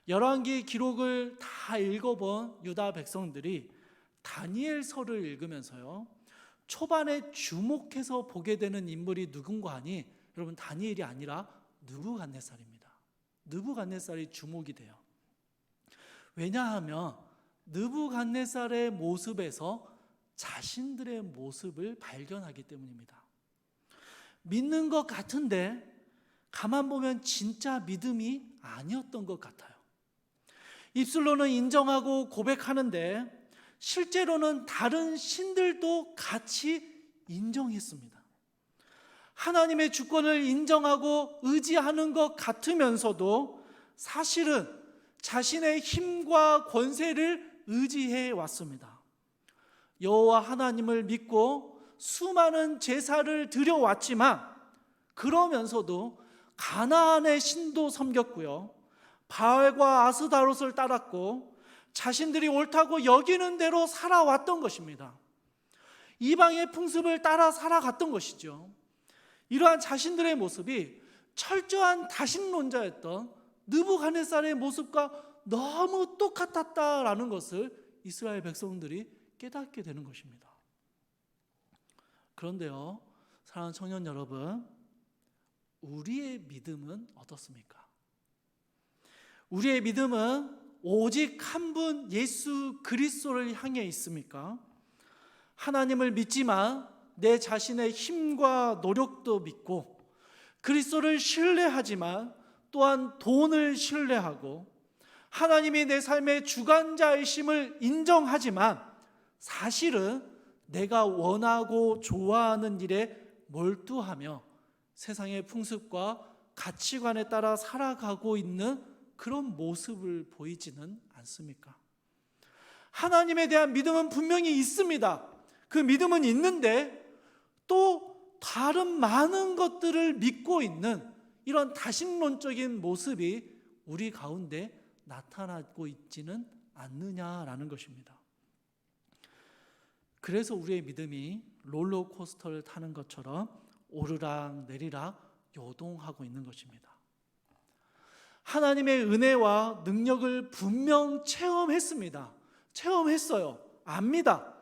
열왕기 기록을 다 읽어본 유다 백성들이 다니엘서를 읽으면서요 초반에 주목해서 보게 되는 인물이 누군가 하니, 여러분, 다니엘이 아니라 느부갓네살입니다. 느부갓네살이 주목이 돼요. 왜냐하면 느부갓네살의 모습에서 자신들의 모습을 발견하기 때문입니다. 믿는 것 같은데 가만 보면 진짜 믿음이 아니었던 것 같아요. 입술로는 인정하고 고백하는데 실제로는 다른 신들도 같이 인정했습니다. 하나님의 주권을 인정하고 의지하는 것 같으면서도 사실은 자신의 힘과 권세를 의지해 왔습니다. 여호와 하나님을 믿고 수많은 제사를 드려왔지만 그러면서도 가나안의 신도 섬겼고요, 바알과 아스다롯을 따랐고 자신들이 옳다고 여기는 대로 살아왔던 것입니다. 이방의 풍습을 따라 살아갔던 것이죠. 이러한 자신들의 모습이 철저한 다신론자였던 느부갓네살의 모습과 너무 똑같았다라는 것을 이스라엘 백성들이 깨닫게 되는 것입니다. 그런데요, 사랑하는 청년 여러분, 우리의 믿음은 어떻습니까? 우리의 믿음은 오직 한 분 예수 그리스도를 향해 있습니까? 하나님을 믿지만 내 자신의 힘과 노력도 믿고, 그리스도를 신뢰하지만 또한 돈을 신뢰하고, 하나님이 내 삶의 주관자이심을 인정하지만 사실은 내가 원하고 좋아하는 일에 몰두하며 세상의 풍습과 가치관에 따라 살아가고 있는 그런 모습을 보이지는 않습니까? 하나님에 대한 믿음은 분명히 있습니다. 그 믿음은 있는데 또 다른 많은 것들을 믿고 있는 이런 다신론적인 모습이 우리 가운데 나타나고 있지는 않느냐라는 것입니다. 그래서 우리의 믿음이 롤러코스터를 타는 것처럼 오르락 내리락 요동하고 있는 것입니다. 하나님의 은혜와 능력을 분명 체험했습니다. 체험했어요. 압니다.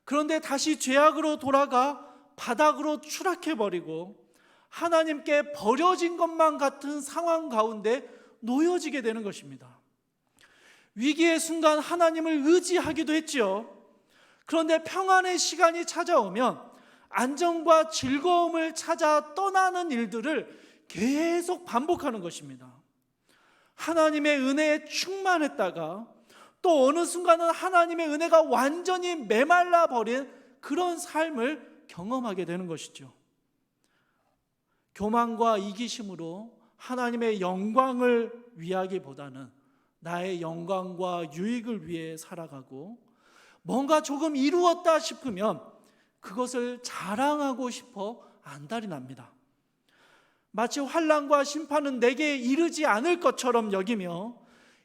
그런데 다시 죄악으로 돌아가 바닥으로 추락해버리고 하나님께 버려진 것만 같은 상황 가운데 놓여지게 되는 것입니다. 위기의 순간 하나님을 의지하기도 했지요. 그런데 평안의 시간이 찾아오면 안정과 즐거움을 찾아 떠나는 일들을 계속 반복하는 것입니다. 하나님의 은혜에 충만했다가 또 어느 순간은 하나님의 은혜가 완전히 메말라 버린 그런 삶을 경험하게 되는 것이죠. 교만과 이기심으로 하나님의 영광을 위하기보다는 나의 영광과 유익을 위해 살아가고 뭔가 조금 이루었다 싶으면 그것을 자랑하고 싶어 안달이 납니다. 마치 환난과 심판은 내게 이르지 않을 것처럼 여기며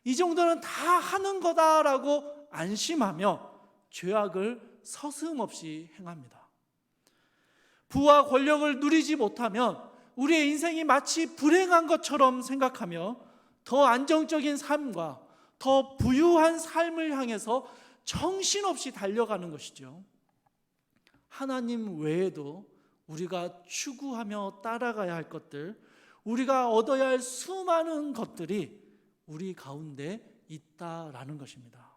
이 정도는 다 하는 거다라고 안심하며 죄악을 서슴없이 행합니다. 부와 권력을 누리지 못하면 우리의 인생이 마치 불행한 것처럼 생각하며 더 안정적인 삶과 더 부유한 삶을 향해서 정신없이 달려가는 것이죠. 하나님 외에도 우리가 추구하며 따라가야 할 것들, 우리가 얻어야 할 수많은 것들이 우리 가운데 있다라는 것입니다.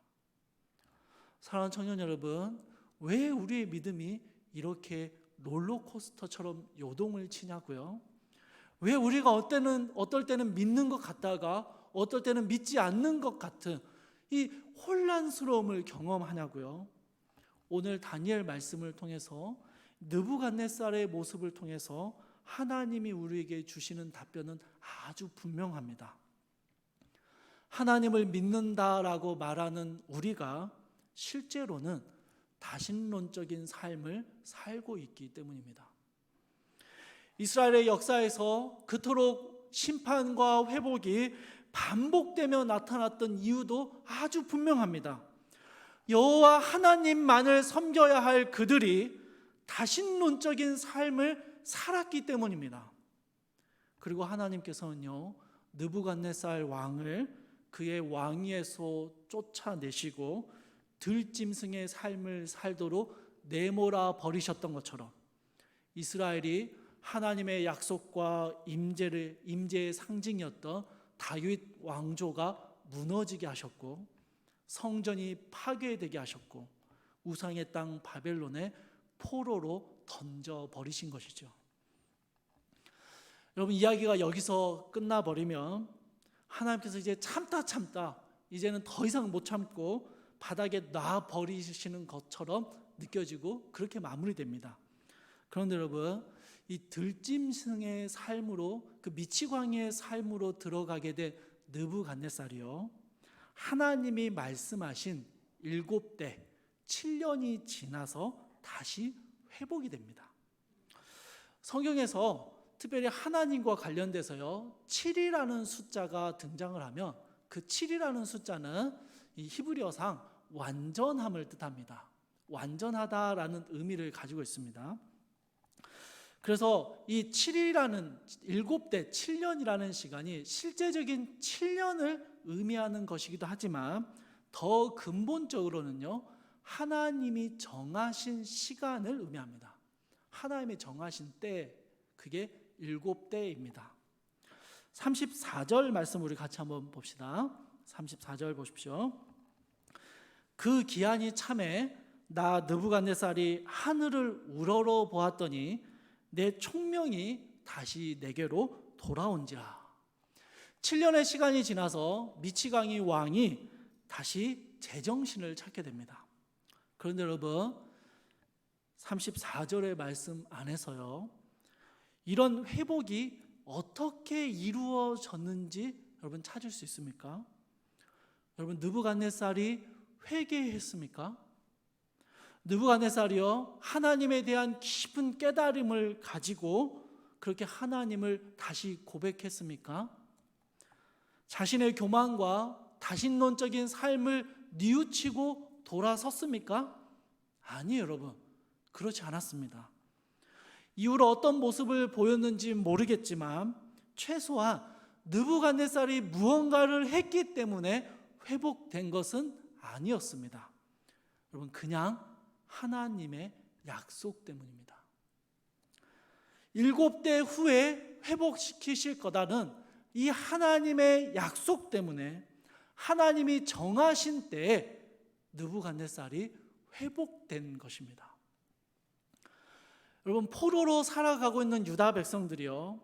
사랑하는 청년 여러분, 왜 우리의 믿음이 이렇게 롤러코스터처럼 요동을 치냐고요? 왜 우리가 어떨 때는 믿는 것 같다가 어떨 때는 믿지 않는 것 같은 이 혼란스러움을 경험하냐고요? 오늘 다니엘 말씀을 통해서 느부갓네살의 모습을 통해서 하나님이 우리에게 주시는 답변은 아주 분명합니다. 하나님을 믿는다라고 말하는 우리가 실제로는 다신론적인 삶을 살고 있기 때문입니다. 이스라엘의 역사에서 그토록 심판과 회복이 반복되며 나타났던 이유도 아주 분명합니다. 여호와 하나님만을 섬겨야 할 그들이 다신론적인 삶을 살았기 때문입니다. 그리고 하나님께서는요, 느부갓네살 왕을 그의 왕위에서 쫓아내시고 들짐승의 삶을 살도록 내몰아 버리셨던 것처럼 이스라엘이 하나님의 약속과 임재의 상징이었던 다윗 왕조가 무너지게 하셨고 성전이 파괴되게 하셨고 우상의 땅 바벨론에 포로로 던져버리신 것이죠. 여러분, 이야기가 여기서 끝나버리면 하나님께서 이제 참다 이제는 더 이상 못 참고 바닥에 놔버리시는 것처럼 느껴지고 그렇게 마무리됩니다. 그런데 여러분, 이 들짐승의 삶으로, 그 미치광이의 삶으로 들어가게 된 느부갓네살이요, 하나님이 말씀하신 7대 7년이 지나서 다시 회복이 됩니다. 성경에서 특별히 하나님과 관련돼서요, 7이라는 숫자가 등장을 하면 그 7이라는 숫자는 이 히브리어상 완전함을 뜻합니다. 완전하다라는 의미를 가지고 있습니다. 그래서 이 7이라는 7대 7년이라는 시간이 실제적인 7년을 의미하는 것이기도 하지만 더 근본적으로는요, 하나님이 정하신 시간을 의미합니다. 하나님이 정하신 때, 그게 7대입니다. 34절 말씀 우리 같이 한번 봅시다. 34절 보십시오. 그 기한이 참에 나 느부갓네살이 하늘을 우러러 보았더니 내 총명이 다시 내게로 돌아온지라. 7년의 시간이 지나서 미치광이 왕이 다시 제정신을 찾게 됩니다. 그런데 여러분, 34절의 말씀 안에서요, 이런 회복이 어떻게 이루어졌는지 여러분 찾을 수 있습니까? 여러분, 느부갓네살이 회개했습니까? 느부갓네살이요, 하나님에 대한 깊은 깨달음을 가지고 그렇게 하나님을 다시 고백했습니까? 자신의 교만과 다신론적인 삶을 뉘우치고 돌아섰습니까? 아니에요, 여러분. 그렇지 않았습니다. 이후로 어떤 모습을 보였는지 모르겠지만 최소한 느부갓네살이 무언가를 했기 때문에 회복된 것은 아니었습니다. 여러분, 그냥 하나님의 약속 때문입니다. 7대 후에 회복시키실 거다는 이 하나님의 약속 때문에 하나님이 정하신 때에 느부갓네살이 회복된 것입니다. 여러분, 포로로 살아가고 있는 유다 백성들이요,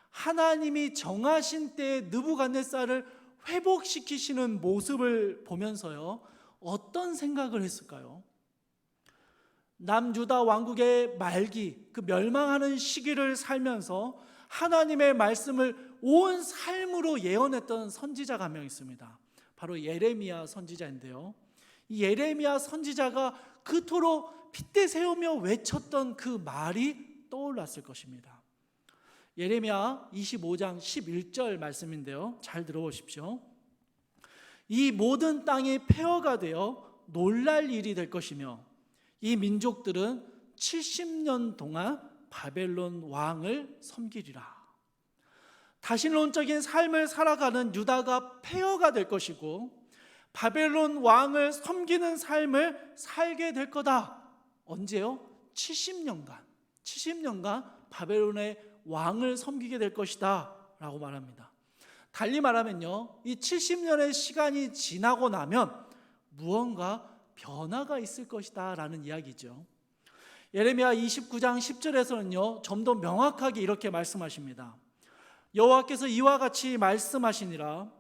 하나님이 정하신 때에 느부갓네살을 회복시키시는 모습을 보면서요, 어떤 생각을 했을까요? 남유다 왕국의 말기, 그 멸망하는 시기를 살면서 하나님의 말씀을 온 삶으로 예언했던 선지자가 한 명 있습니다. 바로 예레미야 선지자인데요, 이 예레미야 선지자가 그토록 핏대 세우며 외쳤던 그 말이 떠올랐을 것입니다. 예레미야 25장 11절 말씀인데요, 잘 들어보십시오. 이 모든 땅이 폐허가 되어 놀랄 일이 될 것이며 이 민족들은 70년 동안 바벨론 왕을 섬기리라. 다신론적인 삶을 살아가는 유다가 폐허가 될 것이고 바벨론 왕을 섬기는 삶을 살게 될 거다. 언제요? 70년간 바벨론의 왕을 섬기게 될 것이다 라고 말합니다. 달리 말하면요, 이 70년의 시간이 지나고 나면 무언가 변화가 있을 것이다 라는 이야기죠. 예레미야 29장 10절에서는요, 좀 더 명확하게 이렇게 말씀하십니다. 여호와께서 이와 같이 말씀하시니라.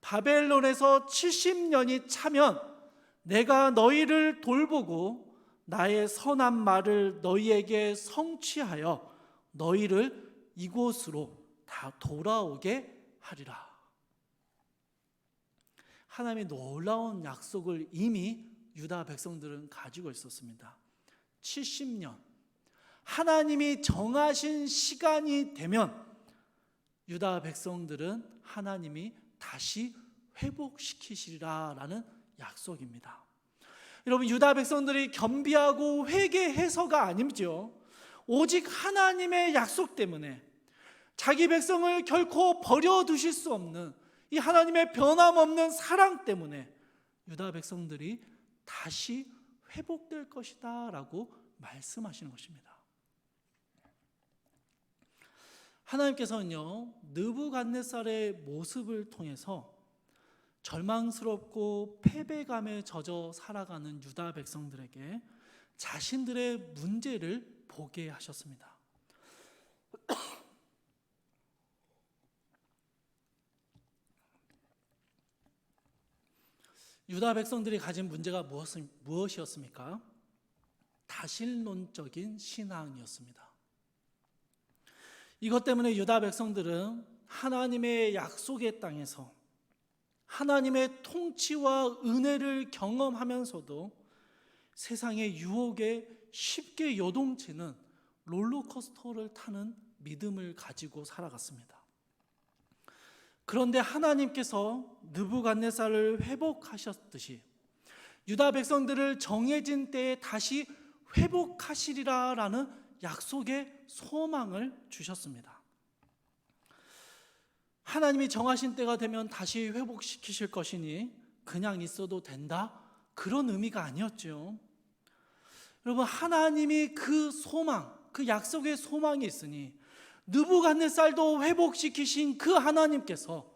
바벨론에서 70년이 차면 내가 너희를 돌보고 나의 선한 말을 너희에게 성취하여 너희를 이곳으로 다 돌아오게 하리라. 하나님의 놀라운 약속을 이미 유다 백성들은 가지고 있었습니다. 70년, 하나님이 정하신 시간이 되면 유다 백성들은 하나님이 다시 회복시키시리라라는 약속입니다. 여러분, 유다 백성들이 겸비하고 회개해서가 아니죠. 오직 하나님의 약속 때문에, 자기 백성을 결코 버려두실 수 없는 이 하나님의 변함없는 사랑 때문에 유다 백성들이 다시 회복될 것이다 라고 말씀하시는 것입니다. 하나님께서는요, 느부갓네살의 모습을 통해서 절망스럽고 패배감에 젖어 살아가는 유다 백성들에게 자신들의 문제를 보게 하셨습니다. 유다 백성들이 가진 문제가 무엇이었습니까? 다신론적인 신앙이었습니다. 이것 때문에 유다 백성들은 하나님의 약속의 땅에서 하나님의 통치와 은혜를 경험하면서도 세상의 유혹에 쉽게 요동치는 롤러코스터를 타는 믿음을 가지고 살아갔습니다. 그런데 하나님께서 느부갓네살을 회복하셨듯이 유다 백성들을 정해진 때에 다시 회복하시리라라는 약속의 소망을 주셨습니다. 하나님이 정하신 때가 되면 다시 회복시키실 것이니 그냥 있어도 된다? 그런 의미가 아니었죠. 여러분, 하나님이 그 소망, 그 약속의 소망이 있으니 느부갓네살도 회복시키신 그 하나님께서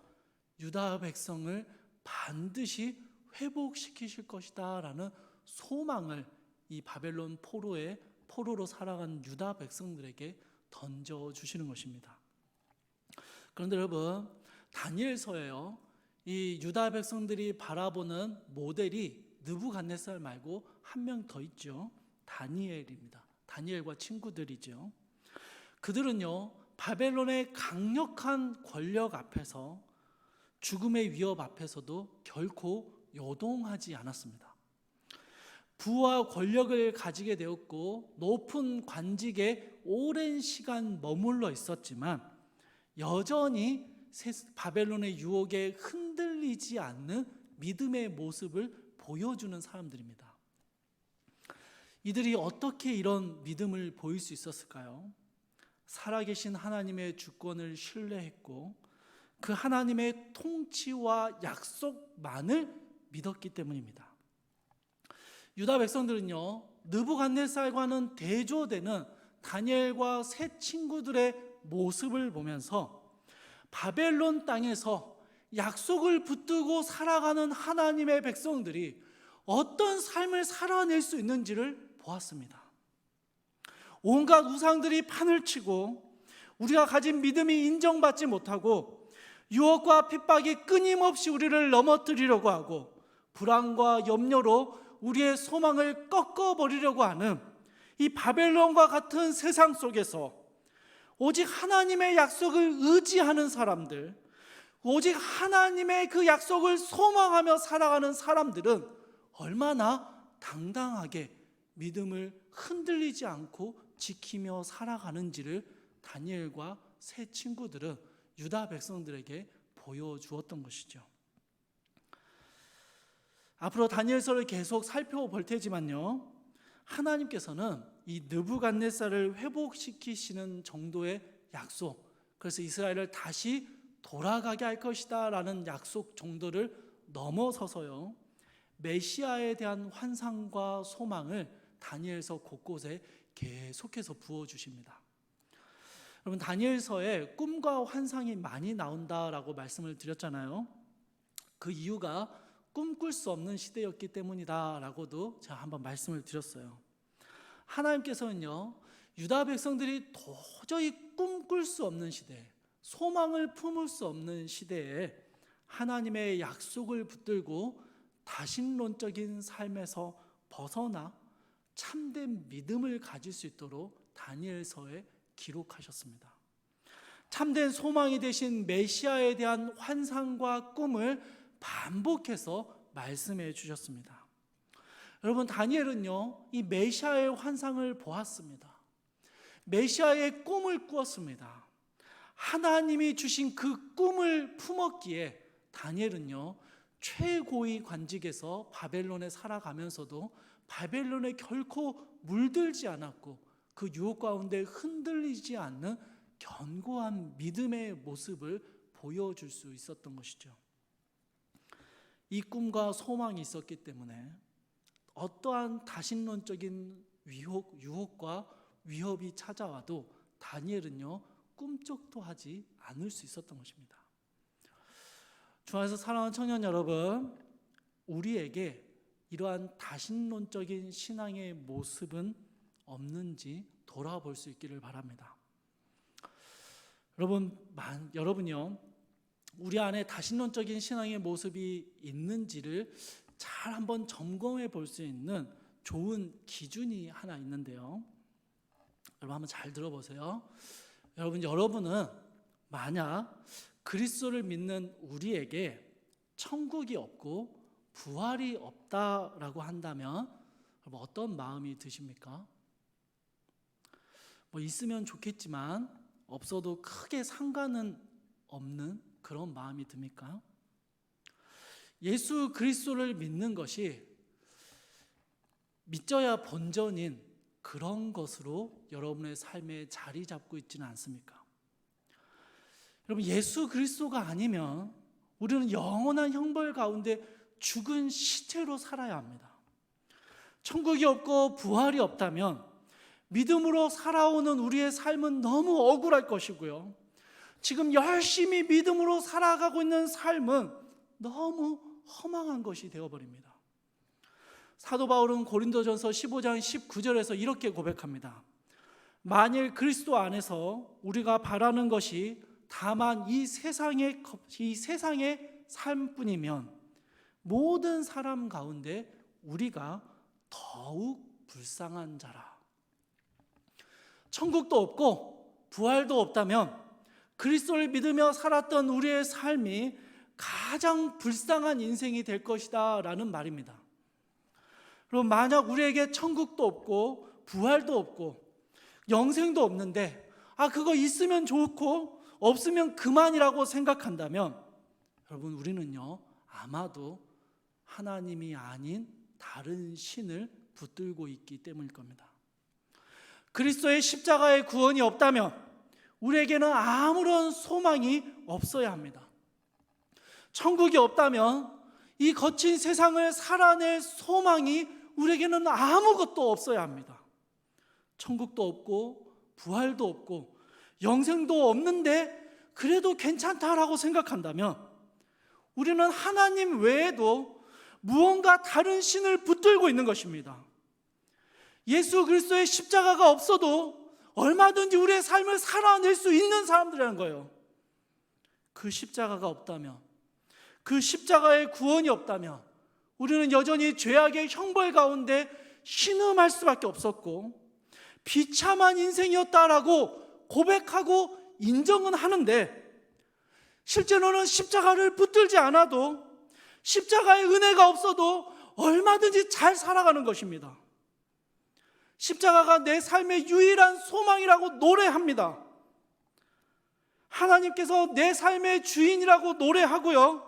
유다 백성을 반드시 회복시키실 것이다 라는 소망을 이 바벨론 포로로 살아간 유다 백성들에게 던져주시는 것입니다. 그런데 여러분, 다니엘서에요, 이 유다 백성들이 바라보는 모델이 느부갓네살 말고 한 명 더 있죠. 다니엘입니다. 다니엘과 친구들이죠. 그들은요, 바벨론의 강력한 권력 앞에서, 죽음의 위협 앞에서도 결코 요동하지 않았습니다. 부와 권력을 가지게 되었고 높은 관직에 오랜 시간 머물러 있었지만 여전히 바벨론의 유혹에 흔들리지 않는 믿음의 모습을 보여주는 사람들입니다. 이들이 어떻게 이런 믿음을 보일 수 있었을까요? 살아계신 하나님의 주권을 신뢰했고 그 하나님의 통치와 약속만을 믿었기 때문입니다. 유다 백성들은요, 느부갓네살과는 대조되는 다니엘과 세 친구들의 모습을 보면서 바벨론 땅에서 약속을 붙들고 살아가는 하나님의 백성들이 어떤 삶을 살아낼 수 있는지를 보았습니다. 온갖 우상들이 판을 치고 우리가 가진 믿음이 인정받지 못하고 유혹과 핍박이 끊임없이 우리를 넘어뜨리려고 하고 불안과 염려로 우리의 소망을 꺾어버리려고 하는 이 바벨론과 같은 세상 속에서 오직 하나님의 약속을 의지하는 사람들, 오직 하나님의 그 약속을 소망하며 살아가는 사람들은 얼마나 당당하게 믿음을 흔들리지 않고 지키며 살아가는지를 다니엘과 세 친구들은 유다 백성들에게 보여주었던 것이죠. 앞으로 다니엘서를 계속 살펴볼 테지만요, 하나님께서는 이 느부갓네살을 회복시키시는 정도의 약속, 그래서 이스라엘을 다시 돌아가게 할 것이다 라는 약속 정도를 넘어서서요, 메시아에 대한 환상과 소망을 다니엘서 곳곳에 계속해서 부어주십니다. 여러분, 다니엘서에 꿈과 환상이 많이 나온다라고 말씀을 드렸잖아요. 그 이유가 꿈꿀 수 없는 시대였기 때문이다 라고도 제가 한번 말씀을 드렸어요. 하나님께서는요, 유다 백성들이 도저히 꿈꿀 수 없는 시대, 소망을 품을 수 없는 시대에 하나님의 약속을 붙들고 다신론적인 삶에서 벗어나 참된 믿음을 가질 수 있도록 다니엘서에 기록하셨습니다. 참된 소망이 되신 메시아에 대한 환상과 꿈을 반복해서 말씀해 주셨습니다. 여러분, 다니엘은요, 이 메시아의 환상을 보았습니다. 메시아의 꿈을 꾸었습니다. 하나님이 주신 그 꿈을 품었기에 다니엘은요, 최고의 관직에서 바벨론에 살아가면서도 바벨론에 결코 물들지 않았고 그 유혹 가운데 흔들리지 않는 견고한 믿음의 모습을 보여줄 수 있었던 것이죠. 이 꿈과 소망이 있었기 때문에 어떠한 다신론적인 유혹과 위협이 찾아와도 다니엘은요, 꿈쩍도 하지 않을 수 있었던 것입니다. 주 안에서 사랑하는 청년 여러분, 우리에게 이러한 다신론적인 신앙의 모습은 없는지 돌아볼 수 있기를 바랍니다. 여러분요, 우리 안에 다신론적인 신앙의 모습이 있는지를 잘 한번 점검해 볼 수 있는 좋은 기준이 하나 있는데요. 여러분 한번 잘 들어보세요. 여러분은 만약 그리스도를 믿는 우리에게 천국이 없고 부활이 없다라고 한다면 여러분 어떤 마음이 드십니까? 뭐 있으면 좋겠지만 없어도 크게 상관은 없는 그런 마음이 듭니까? 예수 그리스도를 믿는 것이 믿져야 본전인 그런 것으로 여러분의 삶에 자리 잡고 있지는 않습니까? 여러분, 예수 그리스도가 아니면 우리는 영원한 형벌 가운데 죽은 시체로 살아야 합니다. 천국이 없고 부활이 없다면 믿음으로 살아오는 우리의 삶은 너무 억울할 것이고요, 지금 열심히 믿음으로 살아가고 있는 삶은 너무 허망한 것이 되어버립니다. 사도 바울은 고린도전서 15장 19절에서 이렇게 고백합니다. 만일 그리스도 안에서 우리가 바라는 것이 다만 이 세상의 삶뿐이면 모든 사람 가운데 우리가 더욱 불쌍한 자라. 천국도 없고 부활도 없다면 그리스도를 믿으며 살았던 우리의 삶이 가장 불쌍한 인생이 될 것이다 라는 말입니다. 그럼 만약 우리에게 천국도 없고 부활도 없고 영생도 없는데 그거 있으면 좋고 없으면 그만이라고 생각한다면 우리는요 아마도 하나님이 아닌 다른 신을 붙들고 있기 때문일 겁니다. 그리스도의 십자가의 구원이 없다면 우리에게는 아무런 소망이 없어야 합니다. 천국이 없다면 이 거친 세상을 살아낼 소망이 우리에게는 아무것도 없어야 합니다. 천국도 없고 부활도 없고 영생도 없는데 그래도 괜찮다라고 생각한다면 우리는 하나님 외에도 무언가 다른 신을 붙들고 있는 것입니다. 예수 그리스도의 십자가가 없어도 얼마든지 우리의 삶을 살아낼 수 있는 사람들이라는 거예요. 그 십자가가 없다면, 그 십자가의 구원이 없다면 우리는 여전히 죄악의 형벌 가운데 신음할 수밖에 없었고 비참한 인생이었다라고 고백하고 인정은 하는데 실제로는 십자가를 붙들지 않아도 십자가의 은혜가 없어도 얼마든지 잘 살아가는 것입니다. 십자가가 내 삶의 유일한 소망이라고 노래합니다. 하나님께서 내 삶의 주인이라고 노래하고요,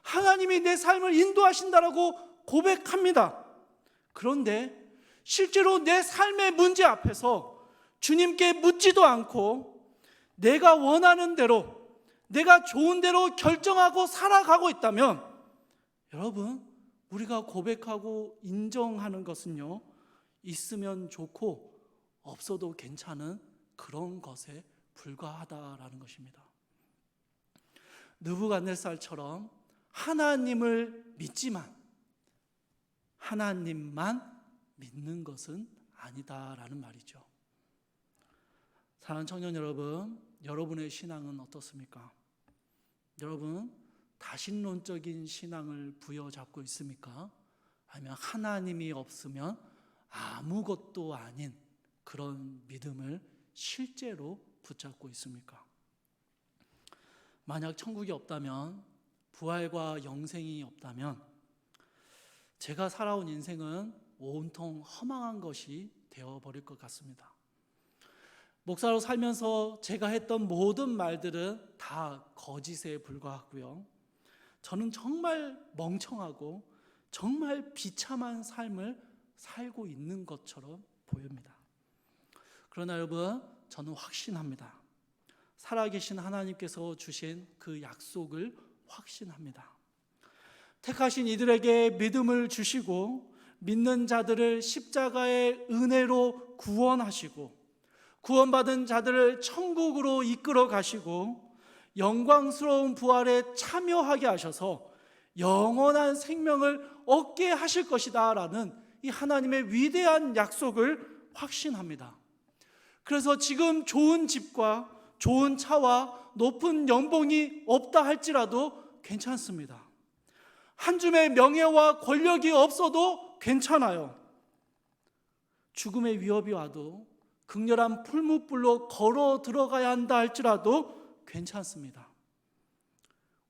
하나님이 내 삶을 인도하신다라고 고백합니다. 그런데 실제로 내 삶의 문제 앞에서 주님께 묻지도 않고 내가 원하는 대로, 내가 좋은 대로 결정하고 살아가고 있다면 여러분, 우리가 고백하고 인정하는 것은요, 있으면 좋고 없어도 괜찮은 그런 것에 불과하다라는 것입니다. 느부갓네살처럼 하나님을 믿지만 하나님만 믿는 것은 아니다라는 말이죠. 사랑하는 청년 여러분, 여러분의 신앙은 어떻습니까? 여러분, 다신론적인 신앙을 부여잡고 있습니까? 아니면 하나님이 없으면 아무것도 아닌 그런 믿음을 실제로 붙잡고 있습니까? 만약 천국이 없다면, 부활과 영생이 없다면 제가 살아온 인생은 온통 허망한 것이 되어버릴 것 같습니다. 목사로 살면서 제가 했던 모든 말들은 다 거짓에 불과하고요, 저는 정말 멍청하고 정말 비참한 삶을 살고 있는 것처럼 보입니다. 그러나 여러분, 저는 확신합니다. 살아계신 하나님께서 주신 그 약속을 확신합니다. 택하신 이들에게 믿음을 주시고 믿는 자들을 십자가의 은혜로 구원하시고 구원받은 자들을 천국으로 이끌어 가시고 영광스러운 부활에 참여하게 하셔서 영원한 생명을 얻게 하실 것이다 라는 이 하나님의 위대한 약속을 확신합니다. 그래서 지금 좋은 집과 좋은 차와 높은 연봉이 없다 할지라도 괜찮습니다. 한 줌의 명예와 권력이 없어도 괜찮아요. 죽음의 위협이 와도 극렬한 풀무불로 걸어 들어가야 한다 할지라도 괜찮습니다.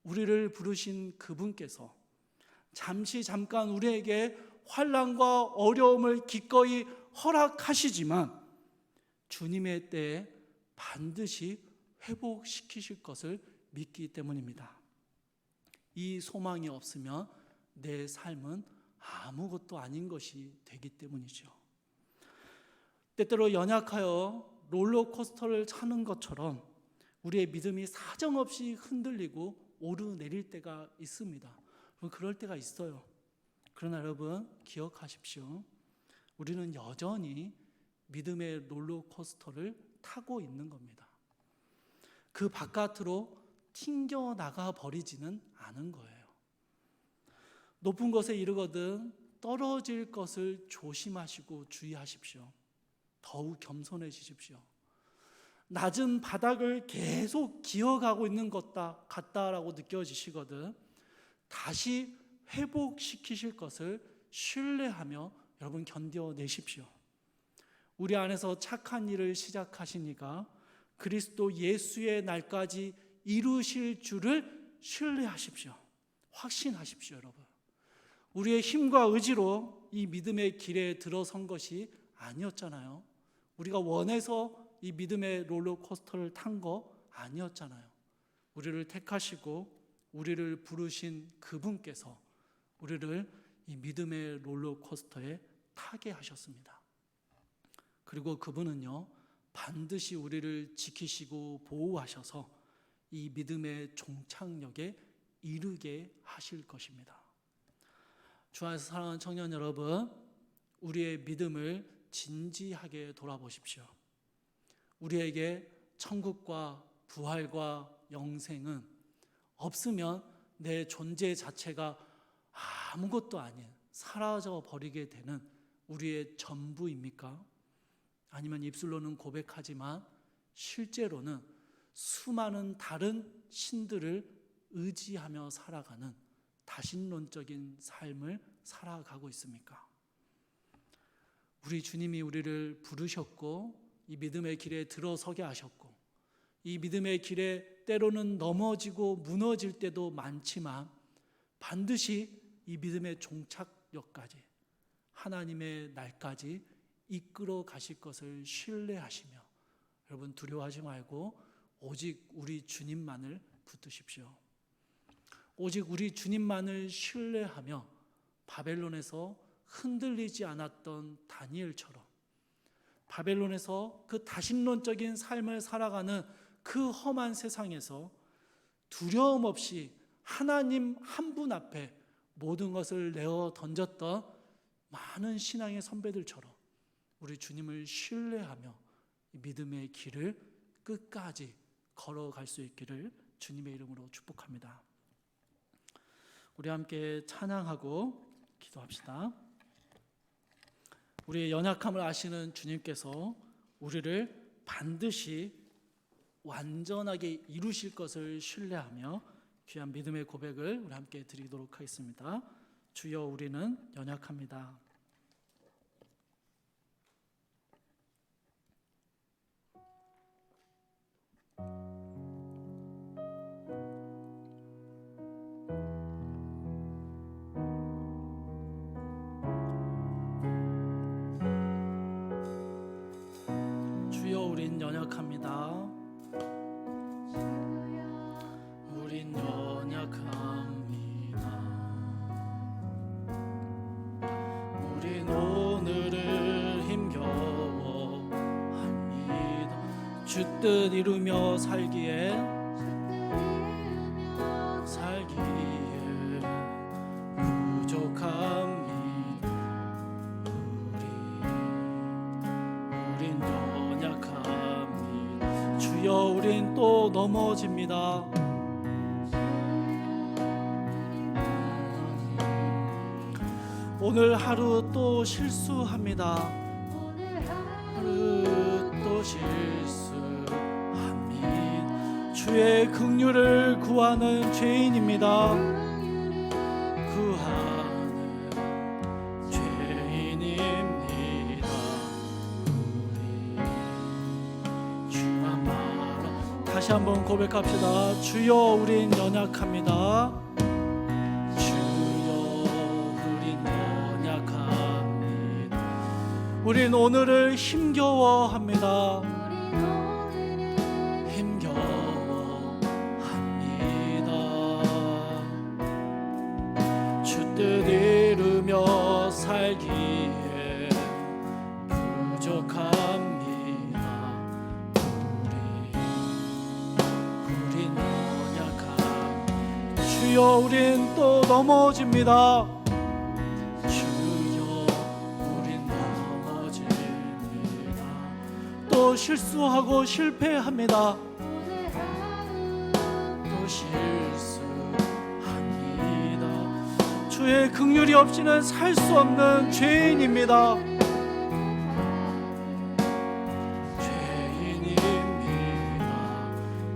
우리를 부르신 그분께서 잠깐 우리에게 환난과 어려움을 기꺼이 허락하시지만 주님의 때에 반드시 회복시키실 것을 믿기 때문입니다. 이 소망이 없으면 내 삶은 아무것도 아닌 것이 되기 때문이죠. 때때로 연약하여 롤러코스터를 타는 것처럼 우리의 믿음이 사정없이 흔들리고 오르내릴 때가 있습니다. 그럴 때가 있어요. 그러나 여러분, 기억하십시오. 우리는 여전히 믿음의 롤러코스터를 타고 있는 겁니다. 그 바깥으로 튕겨나가 버리지는 않은 거예요. 높은 곳에 이르거든 떨어질 것을 조심하시고 주의하십시오. 더욱 겸손해지십시오. 낮은 바닥을 계속 기어가고 있는 것 같다라고 느껴지시거든 다시 회복시키실 것을 신뢰하며 여러분 견뎌내십시오. 우리 안에서 착한 일을 시작하시니까 그리스도 예수의 날까지 이루실 줄을 신뢰하십시오. 확신하십시오, 여러분. 우리의 힘과 의지로 이 믿음의 길에 들어선 것이 아니었잖아요. 우리가 원해서 이 믿음의 롤러코스터를 탄 거 아니었잖아요. 우리를 택하시고 우리를 부르신 그분께서 우리를 이 믿음의 롤러코스터에 타게 하셨습니다. 그리고 그분은요, 반드시 우리를 지키시고 보호하셔서 이 믿음의 종착역에 이르게 하실 것입니다. 주 안에서 사랑하는 청년 여러분, 우리의 믿음을 진지하게 돌아보십시오. 우리에게 천국과 부활과 영생은 없으면 내 존재 자체가 아무것도 아닌 사라져 버리게 되는 우리의 전부입니까? 아니면 입술로는 고백하지만 실제로는 수많은 다른 신들을 의지하며 살아가는 다신론적인 삶을 살아가고 있습니까? 우리 주님이 우리를 부르셨고 이 믿음의 길에 들어서게 하셨고 이 믿음의 길에 때로는 넘어지고 무너질 때도 많지만 반드시 이 믿음의 종착역까지 하나님의 날까지 이끌어 가실 것을 신뢰하시며 여러분 두려워하지 말고 오직 우리 주님만을 붙드십시오. 오직 우리 주님만을 신뢰하며 바벨론에서 흔들리지 않았던 다니엘처럼 바벨론에서 그 다신론적인 삶을 살아가는 그 험한 세상에서 두려움 없이 하나님 한 분 앞에 모든 것을 내어 던졌던 많은 신앙의 선배들처럼 우리 주님을 신뢰하며 믿음의 길을 끝까지 걸어갈 수 있기를 주님의 이름으로 축복합니다. 우리 함께 찬양하고 기도합시다. 우리의 연약함을 아시는 주님께서 우리를 반드시 완전하게 이루실 것을 신뢰하며 귀한 믿음의 고백을 우리 함께 드리도록 하겠습니다. 주여 우리는 연약합니다. 주여 우린 연약합니다. 우린 연약합니다. 우린 오늘을 힘겨워합니다. 주 뜻 이루며 살기에 부족합니다. 우린 연약합니다. 주여 우린 또 넘어집니다. 오늘 하루 또 실수합니다. 하루 또 실수합니다. 주의 긍휼을 구하는 죄인입니다. 구하는 죄인입니다. 우리 주만 바라. 다시 한번 고백합시다. 주여 우린 연약합니다. 우린 오늘을 힘겨워합니다. 힘겨워합니다. 주 뜻 이루며 살기에 부족합니다. 우린 연약합니다. 주여 우린 또 넘어집니다. 또 실수하고 실패합니다. 또 실수합니다. 주의 긍휼이 없이는 살 수 없는 죄인입니다. 죄인입니다.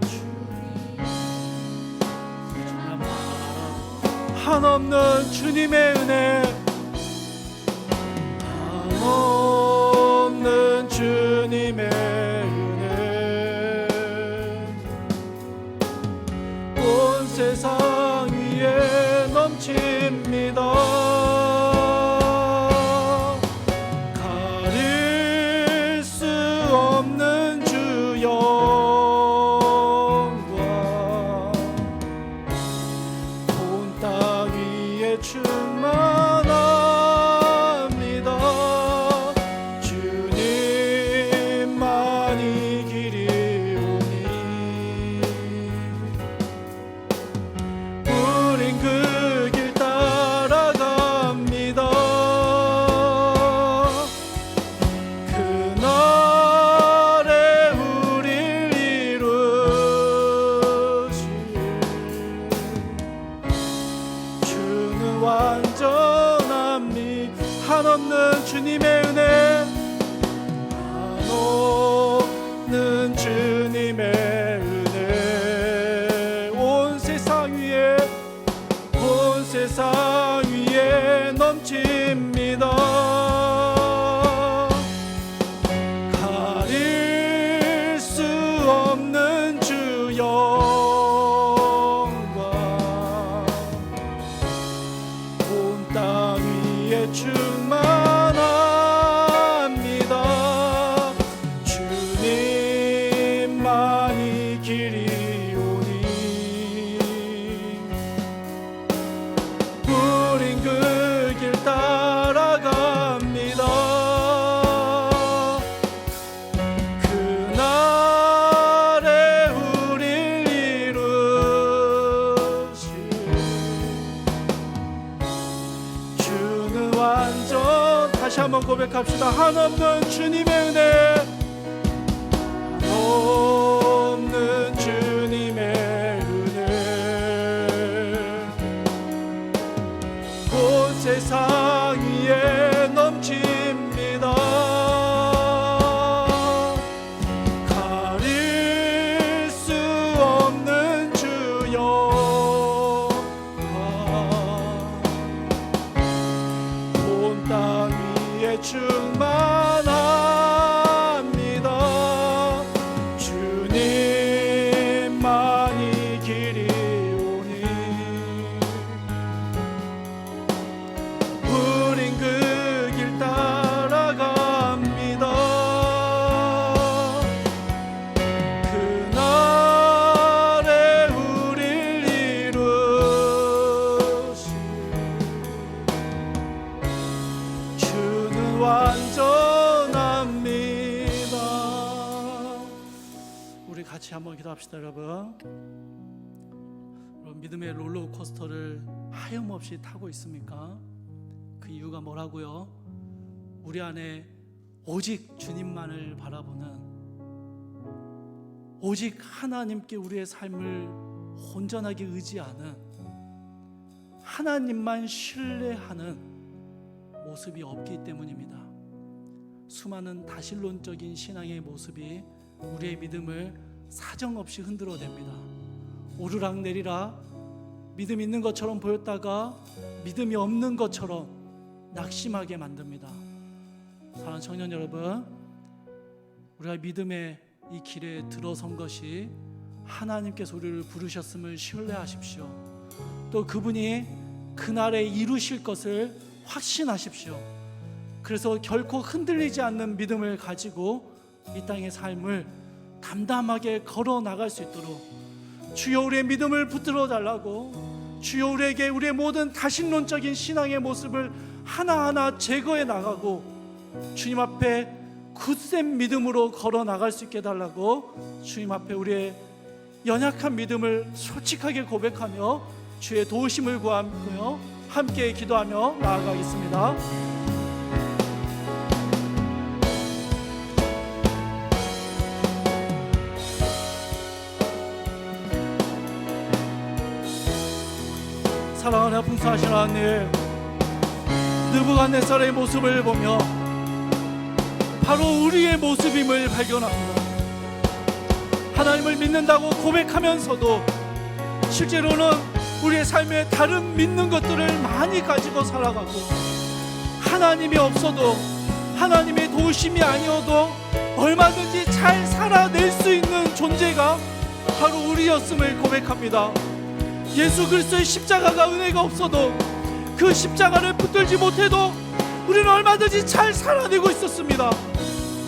주님 한없는 주님의 은혜 한없는 주님의 은혜 온 세상 위에 넘칩니다. 가릴 수 없는 주 영광 온 땅 위에 충만합니다. 기도합시다. 한없는 주님의 은혜, 한없는 주님의 은혜, 온 세상 위에 넘칩니다. 가릴 수 없는 주여, 온 땅 위에 충만합니다. 주님만이 길이오니 우린 그 길 따라갑니다. 그날에 우릴 이루실 주는 완전합니다. 우리 같이 한번 기도합시다. 여러분, 믿음의 롤러코스터를 하염없이 타고 있습니까? 그 이유가 뭐라고요? 우리 안에 오직 주님만을 바라보는, 오직 하나님께 우리의 삶을 온전하게 의지하는, 하나님만 신뢰하는 모습이 없기 때문입니다. 수많은 다신론적인 신앙의 모습이 우리의 믿음을 사정없이 흔들어댑니다. 오르락내리락 믿음 있는 것처럼 보였다가 믿음이 없는 것처럼 낙심하게 만듭니다. 사랑하는 청년 여러분, 우리가 믿음의 이 길에 들어선 것이 하나님께서 우리를 부르셨음을 신뢰하십시오. 또 그분이 그날에 이루실 것을 확신하십시오. 그래서 결코 흔들리지 않는 믿음을 가지고 이 땅의 삶을 담담하게 걸어 나갈 수 있도록 주여 우리의 믿음을 붙들어 달라고, 주여 우리에게 우리의 모든 다신론적인 신앙의 모습을 하나하나 제거해 나가고 주님 앞에 굳센 믿음으로 걸어 나갈 수 있게 해달라고 주님 앞에 우리의 연약한 믿음을 솔직하게 고백하며 주의 도우심을 구하며 함께 기도하며 나아가겠습니다. 사랑하는 풍성하신 하나님, 느부갓네살의 모습을 보며 바로 우리의 모습임을 발견합니다. 하나님을 믿는다고 고백하면서도 실제로는 우리의 삶에 다른 믿는 것들을 많이 가지고 살아가고, 하나님이 없어도, 하나님의 도우심이 아니어도 얼마든지 잘 살아낼 수 있는 존재가 바로 우리였음을 고백합니다. 예수 그리스도의 십자가가 은혜가 없어도, 그 십자가를 붙들지 못해도 우리는 얼마든지 잘 살아내고 있었습니다.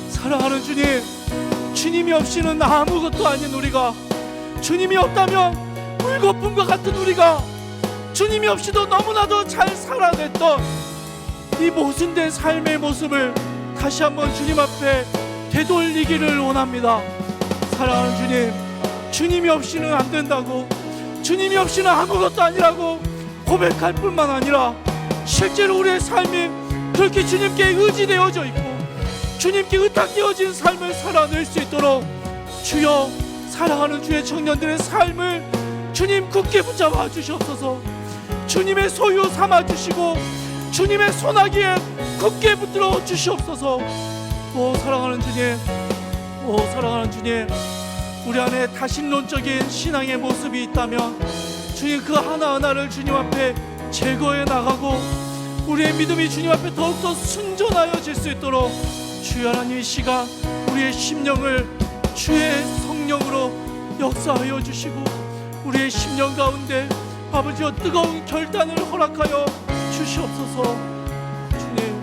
사랑하는 주님, 주님이 없이는 아무것도 아닌 우리가, 주님이 없다면 물거품과 같은 우리가, 주님이 없이도 너무나도 잘 살아냈던 이 모순된 삶의 모습을 다시 한번 주님 앞에 되돌리기를 원합니다. 사랑하는 주님, 주님이 없이는 안 된다고, 주님이 없이는 아무것도 아니라고 고백할 뿐만 아니라 실제로 우리의 삶이 그렇게 주님께 의지되어져 있고 주님께 의탁되어진 삶을 살아낼 수 있도록 주여, 사랑하는 주의 청년들의 삶을 주님 굳게 붙잡아 주시옵소서. 주님의 소유 삼아 주시고 주님의 손아귀에 굳게 붙들어 주시옵소서. 오 사랑하는 주님, 오 사랑하는 주님, 우리 안에 다신론적인 신앙의 모습이 있다면 주님 그 하나하나를 주님 앞에 제거해 나가고 우리의 믿음이 주님 앞에 더욱더 순전하여질 수 있도록 주여 하나님, 이 시간 우리의 심령을 주의 성령으로 역사하여 주시고 우리의 심령 가운데 아버지여 뜨거운 결단을 허락하여 주시옵소서. 주님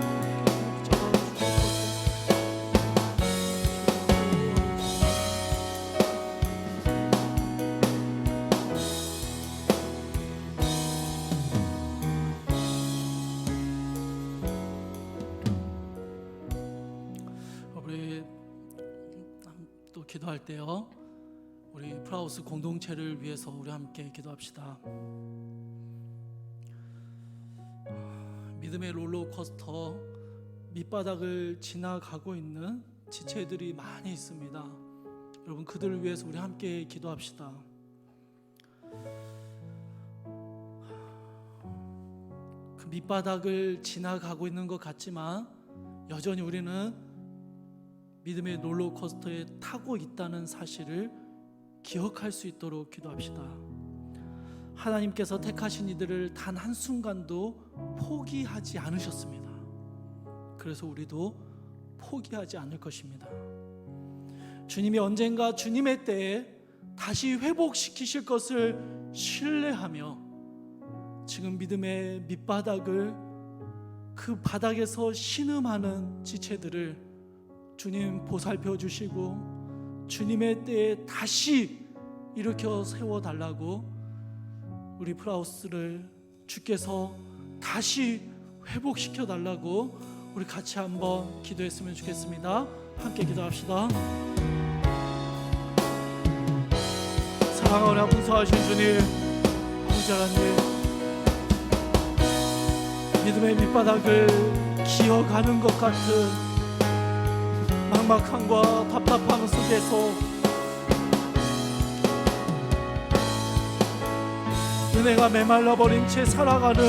우리 또 기도할 때요, 우리 프라우스 공동체를 위해서 우리 함께 기도합시다. 믿음의 롤러코스터 밑바닥을 지나가고 있는 지체들이 많이 있습니다. 여러분, 그들을 위해서 우리 함께 기도합시다. 그 밑바닥을 지나가고 있는 것 같지만 여전히 우리는 믿음의 롤러코스터에 타고 있다는 사실을 기억할 수 있도록 기도합시다. 하나님께서 택하신 이들을 단 한순간도 포기하지 않으셨습니다. 그래서 우리도 포기하지 않을 것입니다. 주님이 언젠가 주님의 때에 다시 회복시키실 것을 신뢰하며 지금 믿음의 밑바닥을, 그 바닥에서 신음하는 지체들을 주님 보살펴 주시고 주님의 때에 다시 일으켜 세워달라고 우리 프라우스를 주께서 다시 회복시켜 달라고 우리 같이 한번 기도했으면 좋겠습니다. 함께 기도합시다. 사랑하오나 풍성하신 주님, 아버지 하나님, 믿음의 밑바닥을 기어가는 것 같은 막막함과 답답함 속에서 은혜가 메말라버린 채 살아가는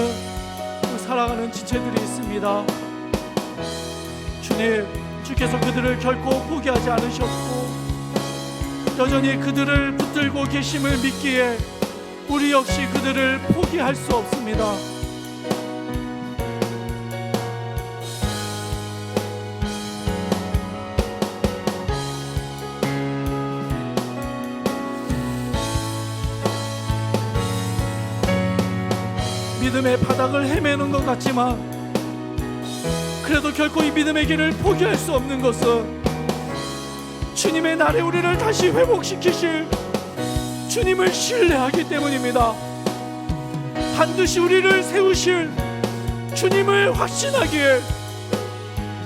지체들이 있습니다. 주님, 주께서 그들을 결코 포기하지 않으셨고 여전히 그들을 붙들고 계심을 믿기에 우리 역시 그들을 포기할 수 없습니다. 믿음의 바닥을 헤매는 것 같지만 그래도 결코 이 믿음의 길을 포기할 수 없는 것은 주님의 날에 우리를 다시 회복시키실 주님을 신뢰하기 때문입니다. 반드시 우리를 세우실 주님을 확신하기에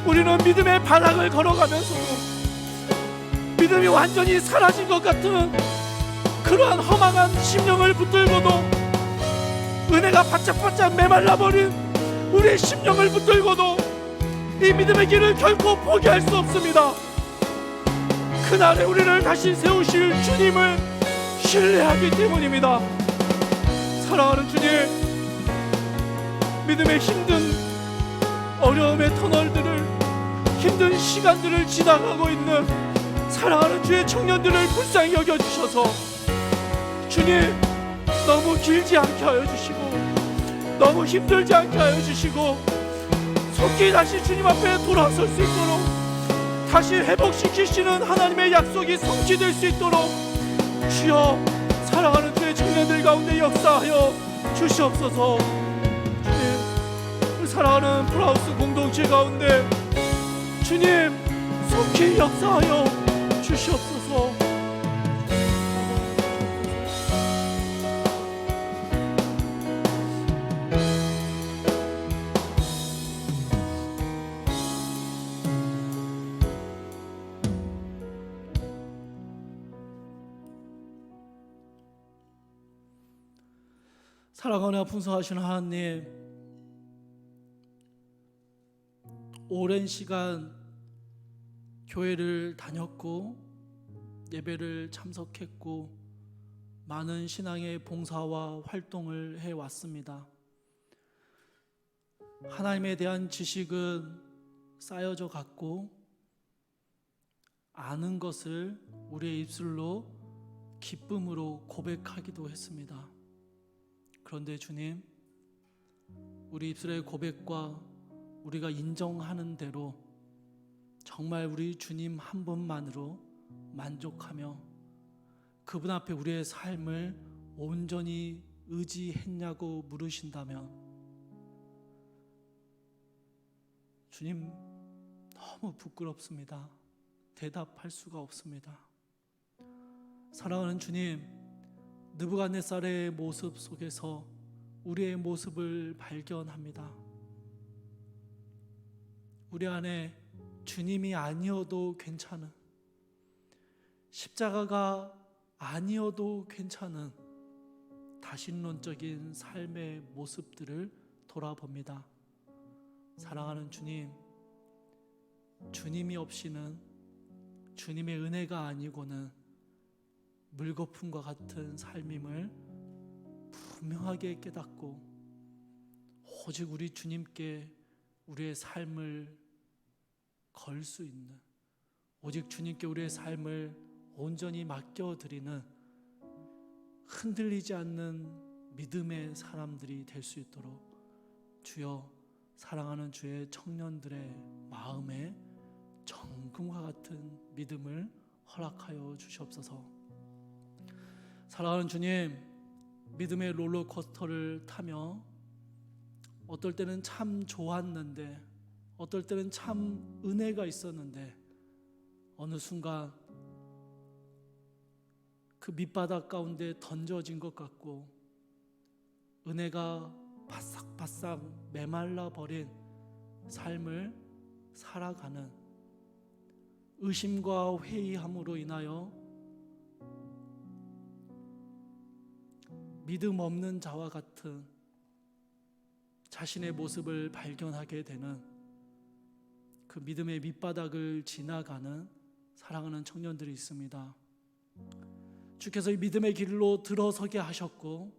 우리는 믿음의 바닥을 걸어가면서도 믿음이 완전히 사라진 것 같은 그러한 허망한 심령을 붙들고도 은혜가 바짝바짝 메말라버린 우리의 심령을 붙들고도 이 믿음의 길을 결코 포기할 수 없습니다. 그날에 우리를 다시 세우실 주님을 신뢰하기 때문입니다. 사랑하는 주님, 믿음의 힘든 어려움의 터널들을, 힘든 시간들을 지나가고 있는 사랑하는 주의 청년들을 불쌍히 여겨주셔서 주님, 너무 길지 않게 하여 주시고 너무 힘들지 않게 하여 주시고 속히 다시 주님 앞에 돌아설 수 있도록 다시 회복시키시는 하나님의 약속이 성취될 수 있도록 주여, 사랑하는 주의 청년들 가운데 역사하여 주시옵소서. 주님, 사랑하는 프라우스 공동체 가운데 주님 속히 역사하여 주시옵소서. 사랑하나 풍성하신 하나님, 오랜 시간 교회를 다녔고 예배를 참석했고 많은 신앙의 봉사와 활동을 해왔습니다. 하나님에 대한 지식은 쌓여져 갔고 아는 것을 우리의 입술로 기쁨으로 고백하기도 했습니다. 그런데 주님, 우리 입술의 고백과 우리가 인정하는 대로 정말 우리 주님 한 분만으로 만족하며 그분 앞에 우리의 삶을 온전히 의지했냐고 물으신다면 주님, 너무 부끄럽습니다. 대답할 수가 없습니다. 사랑하는 주님, 느부갓네살의 모습 속에서 우리의 모습을 발견합니다. 우리 안에 주님이 아니어도 괜찮은, 십자가가 아니어도 괜찮은 다신론적인 삶의 모습들을 돌아봅니다. 사랑하는 주님, 주님이 없이는, 주님의 은혜가 아니고는 물거품과 같은 삶임을 분명하게 깨닫고 오직 우리 주님께 우리의 삶을 걸 수 있는, 오직 주님께 우리의 삶을 온전히 맡겨드리는 흔들리지 않는 믿음의 사람들이 될 수 있도록 주여, 사랑하는 주의 청년들의 마음에 정금과 같은 믿음을 허락하여 주시옵소서. 사랑하는 주님, 믿음의 롤러코스터를 타며 어떨 때는 참 좋았는데, 어떨 때는 참 은혜가 있었는데, 어느 순간 그 밑바닥 가운데 던져진 것 같고 은혜가 바싹바싹 메말라 버린 삶을 살아가는 의심과 회의함으로 인하여 믿음 없는 자와 같은 자신의 모습을 발견하게 되는 그 믿음의 밑바닥을 지나가는 사랑하는 청년들이 있습니다. 주께서 이 믿음의 길로 들어서게 하셨고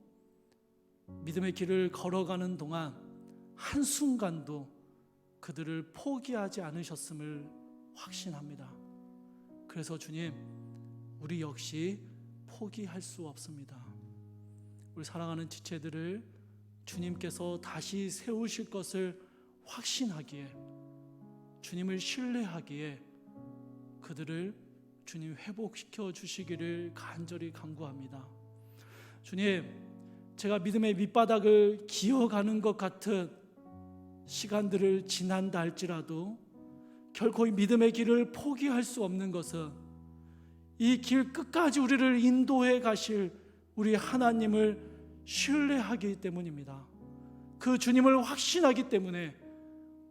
믿음의 길을 걸어가는 동안 한순간도 그들을 포기하지 않으셨음을 확신합니다. 그래서 주님, 우리 역시 포기할 수 없습니다. 우리 사랑하는 지체들을 주님께서 다시 세우실 것을 확신하기에, 주님을 신뢰하기에 그들을 주님 회복시켜 주시기를 간절히 간구합니다. 주님, 제가 믿음의 밑바닥을 기어가는 것 같은 시간들을 지난다 할지라도 결코 이 믿음의 길을 포기할 수 없는 것은 이 길 끝까지 우리를 인도해 가실 우리 하나님을 신뢰하기 때문입니다. 그 주님을 확신하기 때문에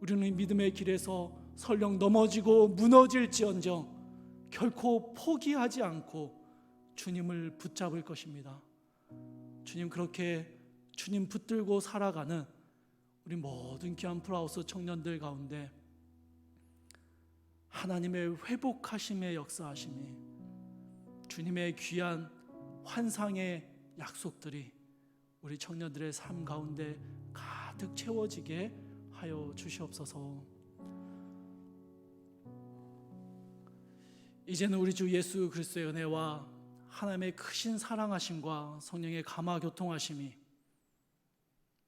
우리는 이 믿음의 길에서 설령 넘어지고 무너질지언정 결코 포기하지 않고 주님을 붙잡을 것입니다. 주님, 그렇게 주님 붙들고 살아가는 우리 모든 귀한 프라우스 청년들 가운데 하나님의 회복하심의 역사하심이, 주님의 귀한 환상의 약속들이 우리 청년들의 삶 가운데 가득 채워지게 하여 주시옵소서. 이제는 우리 주 예수 그리스도의 은혜와 하나님의 크신 사랑하심과 성령의 감화 교통하심이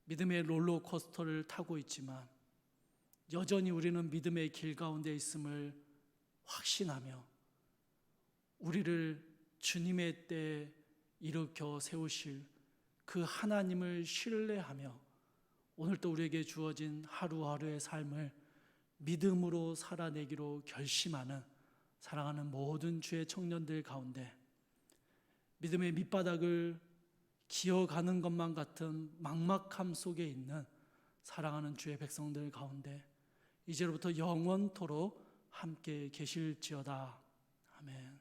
믿음의 롤러코스터를 타고 있지만 여전히 우리는 믿음의 길 가운데 있음을 확신하며 우리를 주님의 때에 일으켜 세우실 그 하나님을 신뢰하며 오늘도 우리에게 주어진 하루하루의 삶을 믿음으로 살아내기로 결심하는 사랑하는 모든 주의 청년들 가운데 믿음의 밑바닥을 기어가는 것만 같은 막막함 속에 있는 사랑하는 주의 백성들 가운데 이제로부터 영원토록 함께 계실지어다. 아멘.